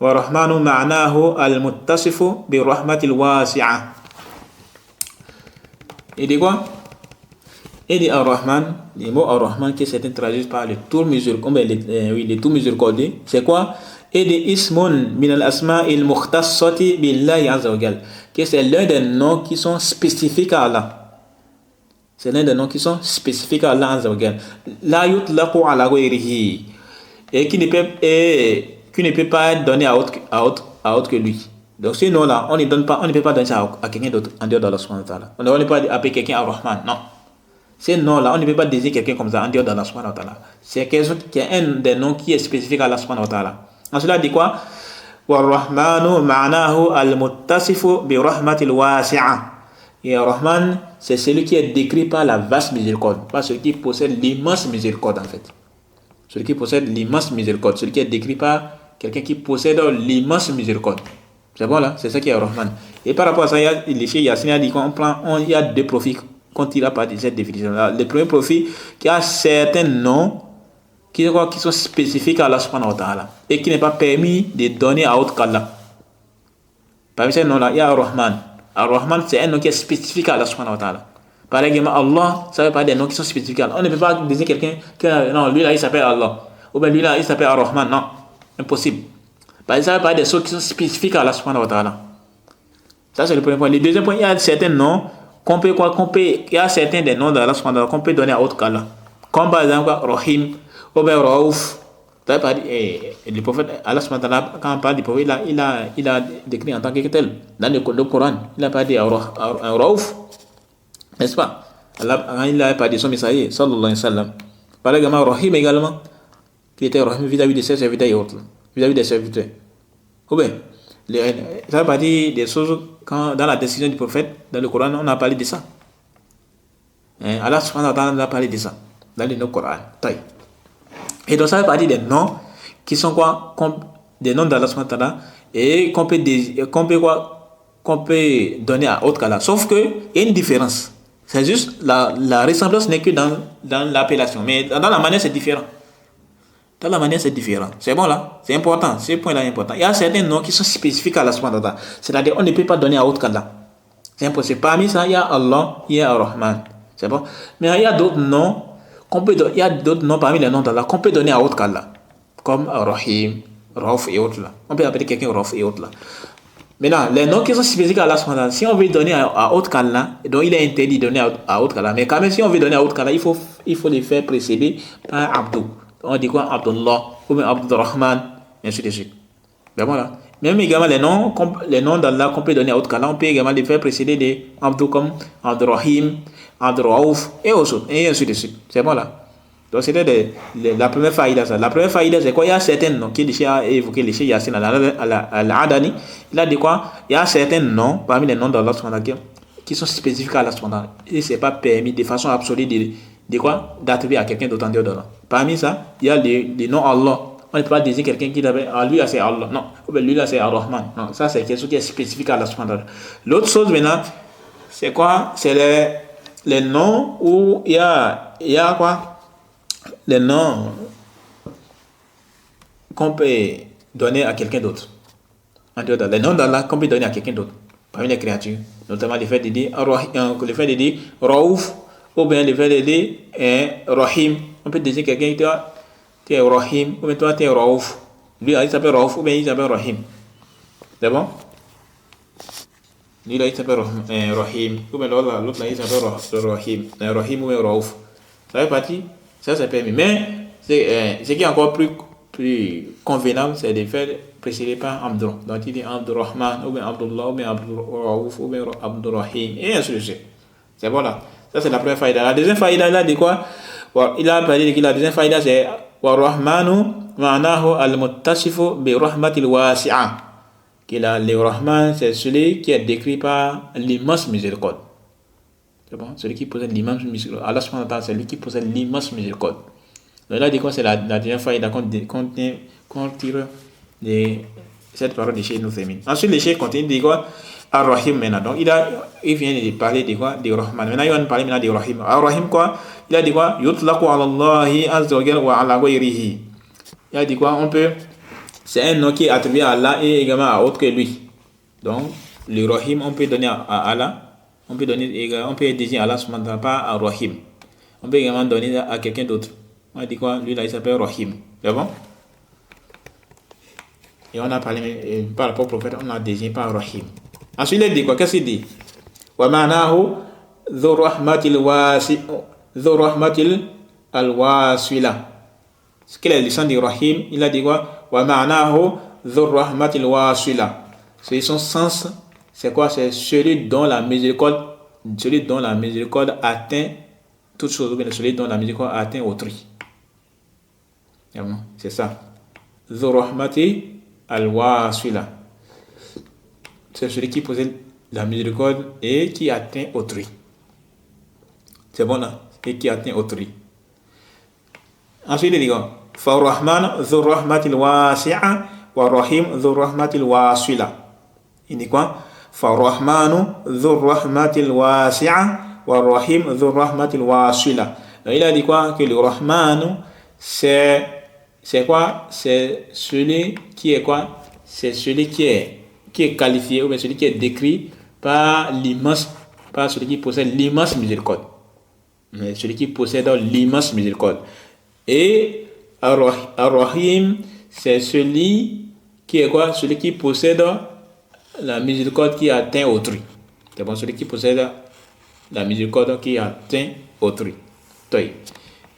والرحمن معناه المتصف بالرحمة الواسعة. Il dit quoi? Il dit Ar-Rahman, les mots Ar-Rahman qui s'est traduit par le tout miséricordieux, c'est quoi? Il dit Ismun min al-asma'il mukhtassati billahi azza wa jal, que c'est l'un des noms qui sont spécifiques à Allah. C'est l'un des noms qui sont spécifiques à Allah Azza wa Jal. La yutlaqu ala ghayrihi. Et qui ne peut pas être donné à autre que lui. Donc ce nom-là, on ne peut pas donner ça à quelqu'un d'autre en dehors d'Allah subhanahu wa ta'ala. On ne peut pas appeler quelqu'un Ar-Rahman, non. Ce nom-là, on ne peut pas désigner quelqu'un comme ça en dehors d'Allah subhanahu wa ta'ala. C'est un des noms qui est spécifique à Allah subhanahu wa ta'ala. Ensuite, il dit quoi? Wa-Rahmanu ma'nahu al-muttasifu bi rahmatil wasi'a. Et Rahman, c'est celui qui est décrit par la vaste miséricorde, pas celui qui possède l'immense miséricorde en fait. Celui qui possède l'immense miséricorde, celui qui est décrit par quelqu'un qui possède l'immense miséricorde. C'est bon là, c'est ça qui est Rahman. Et par rapport à ça, il y a dit il y a deux profils qu'on tire à partir de cette définition-là. Le premier profil qui a certains noms qui sont spécifiques à Allah subhanahu wa ta'ala et qui n'est pas permis de donner à autre qu'Allah. Parmi ces noms-là, il y a Rahman. Ar-Rahman, c'est un nom qui est spécifique à Allah subhanahu wa ta'ala. Par exemple, Allah, ça veut pas des noms qui sont spécifiques à Allah. On ne peut pas dire quelqu'un que non, lui là, il s'appelle Allah. Ou bien lui là, il s'appelle Ar-Rahman. Non, impossible. Parce que ça veut pas des choses qui sont spécifiques à Allah subhanahu wa ta'ala. Ça, c'est le premier point. Le deuxième point, il y a certains noms il y a certains des noms d'Allah subhanahu wa ta'ala qu'on peut donner à autre qu'Allah. Comme par exemple, Rahim, ou bien Raouf. Le prophète, Allah subhanahu wa ta'ala, quand on parle du prophète, il a décrit en tant que tel. Dans le Coran, il n'a pas dit un Raouf. N'est-ce pas? Allah, il n'a pas dit son messager, sallallahu alayhi wa sallam. Par exemple, Rahim également, qui était Rahim vis-à-vis de ses serviteurs et autres, vis-à-vis des serviteurs. Ou bien, ça veut pas dire des choses, quand dans la décision du prophète, dans le Coran, on a parlé de ça. Allah subhanahu wa ta'ala a parlé de ça, dans le Coran. Et donc ça veut pas dire des noms qui sont quoi, des noms d'Allah subhanahu wa ta'ala et qu'on peut donner à autre qu'Allah. Sauf que il y a une différence. C'est juste la ressemblance n'est que dans l'appellation, mais dans la manière c'est différent. Dans la manière c'est différent. C'est bon là, c'est important. Ce point-là est important. Il y a certains noms qui sont spécifiques à Allah subhanahu wa ta'ala. C'est-à-dire on ne peut pas donner à autre qu'Allah. C'est impossible. Parmi ça il y a Allah, il y a Ar-Rahman. C'est bon. Mais il y a d'autres noms. Il y a d'autres noms parmi les noms d'Allah qu'on peut donner à autre qu'Allah, comme Rahim, Rauf et autres là. On peut appeler quelqu'un Rauf et autres là. Maintenant, les noms qui sont spécifiques à Allah, si on veut donner à autre qu'Allah, donc il est interdit de donner à autre qu'Allah. Mais quand même, si on veut donner à autre qu'Allah, il faut les faire précéder par Abdou. On dit quoi? Abdullah, ou bien Abdurrahman, et ainsi de suite. Vraiment là. Même également les noms d'Allah qu'on peut donner à autre qu'Allah, on peut également les faire précéder des Abdou comme Abdurrahim, Abdurraouf et autres, et ainsi de suite. C'est bon là. Donc c'était la première faïda. La première faïda, c'est quoi? Il y a certains noms qui a évoqué les Cheikh Yassine al-Adani. Il a dit quoi? Il y a certains noms parmi les noms d'Allah qui sont spécifiques à Allah. Et c'est pas permis de façon absolue d'attribuer à quelqu'un d'autre en dehors d'Allah. Parmi ça, il y a les noms Allah. On ne peut pas dire quelqu'un qui avait lui là c'est Allah. Non. Ou bien lui là c'est Ar-Rahman. Non, ça c'est quelque chose qui est spécifique à Allah. L'autre chose maintenant, c'est quoi? C'est les noms où il y a quoi? Les noms qu'on peut donner à quelqu'un d'autre. Les noms d'Allah qu'on peut donner à quelqu'un d'autre. Parmi les créatures. Notamment le fait de dire Raouf ou bien le fait de dire Rahim. On peut dire quelqu'un qui est Rahim ou bien toi tu es Raouf. Lui il s'appelle Raouf ou bien il s'appelle Rahim. C'est bon? Lui là il s'appelle Rahim ou bien l'autre là il s'appelle Rahim. Rahim ou bien Raouf. Ça fait partie. Ça c'est permis. Mais ce qui est encore plus convenable, c'est de faire précéder par Abdou. Donc il dit Abdurrahman, ou bien Abdullah, ou bien Abdurraouf, ou bien Abdurrahim, et ainsi de suite. C'est bon là. Ça c'est la première faïda. La deuxième faïda là, dit quoi? Il a parlé que la deuxième faïda c'est Wa-Rahmanu ma'nahu al-muttasifu bi rahmatil wasi'a. Le Rahman, c'est celui qui est décrit par l'immense miséricorde. C'est bon, celui qui possède l'immense miséricorde. Allah subhanahu wa ta'ala, c'est lui qui possède l'immense miséricorde. Donc là, c'est la dernière fois qu'on tire de cette parole de Cheikh Nouthémine. Ensuite, le Cheikh continue de dire quoi? Ar-Rahim maintenant. Donc il vient de parler de quoi? De Rahman. Maintenant, il va nous parler maintenant de Rahim. Ar-Rahim quoi? Il a dit quoi? Yutlaqu ala Allahi azza wa jalla wa ala ghayrihi. Il a dit quoi? C'est un nom qui est attribué à Allah et également à autre que lui. Donc, le Rahim, on peut donner à Allah. On peut désigner Allah subhanahu wa ta'ala pas à Rahim. On peut également donner à quelqu'un d'autre. On dit quoi? Lui là il s'appelle Rahim. C'est bon? Et on a parlé par rapport au prophète, on a désigné par Rahim. Ensuite il dit quoi? Qu'est-ce qu'il dit? Wa ma'nahu dhu rahmatil al-wasila. Ce qu'il a dit de Rahim, il a dit quoi? Wa ma'nahu dhu rahmatil wasila. C'est son sens. C'est quoi? C'est celui dont la miséricorde atteint toute chose, ou bien celui dont la miséricorde atteint autrui. C'est ça. Dhu rahmati al-wasila. C'est celui qui possède la miséricorde et qui atteint autrui. C'est bon là? Et qui atteint autrui. Ensuite, il dit Fa-Rahman dhu rahmatil wasi'a wa rahim dhu rahmatil wasila. Il dit quoi? Fa-Rahmanu dhu rahmatil wasi'a wa rahim dhu rahmatil wasila. Il a dit quoi? Que le Rahman, c'est quoi? C'est celui qui est quoi? C'est celui qui est qualifié, ou bien celui qui est décrit par celui qui possède l'immense miséricorde. Mais celui qui possède l'immense miséricorde. Et Ar-Rahim, c'est celui qui est quoi? Celui qui possède la miséricorde qui atteint autrui. C'est bon, celui qui possède la miséricorde qui atteint autrui.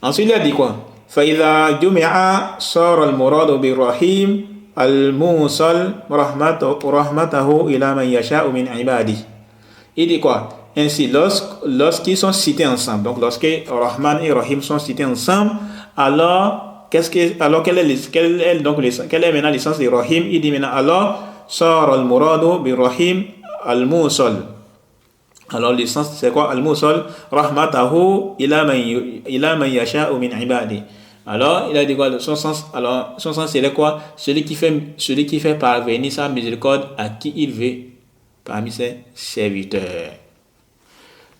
Ensuite, il a dit quoi? فإذا جمع صار المراد بالرحيم الموصل رحمته إلى من يشاء من عباده. Il dit quoi? Ainsi, lorsqu'ils sont cités ensemble, donc lorsque Rahman et Rahim sont cités ensemble, alors quelle est maintenant l'essence de Rahim? Il dit maintenant alors صار المراد بالرحيم الموصل. Alors l'essence c'est quoi? Al-Musal rahmatahu ila man yasha'u min ibadi. Alors il a dit quoi? Son sens c'est quoi? Celui qui fait parvenir sa miséricorde à qui il veut parmi ses serviteurs.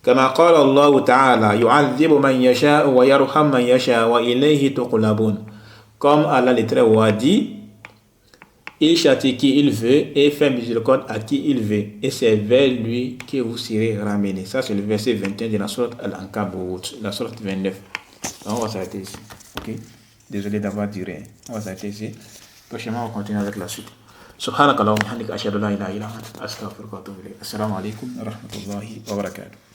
Kama qala Allah ta'ala yu'adhibu man yasha'u wa yarham man yasha'u wa ilayhi tuqlabun. Comme Allah le Très Haut a dit, il châtie qui il veut et fait miséricorde à qui il veut. Et c'est vers lui que vous serez ramenés. Ça, c'est le verset 21 de la sourate Al-Ankabut, la sourate 29. Donc, on va s'arrêter ici. Ok? Désolé d'avoir duré. On va s'arrêter ici. Prochainement, on va continuer avec la suite. Subhanakallahumma wa bihamdika ashhadu an la ilaha illa anta astaghfiruka wa atubu ilayk. Assalamu alaikum wa rahmatullahi wa barakatuh.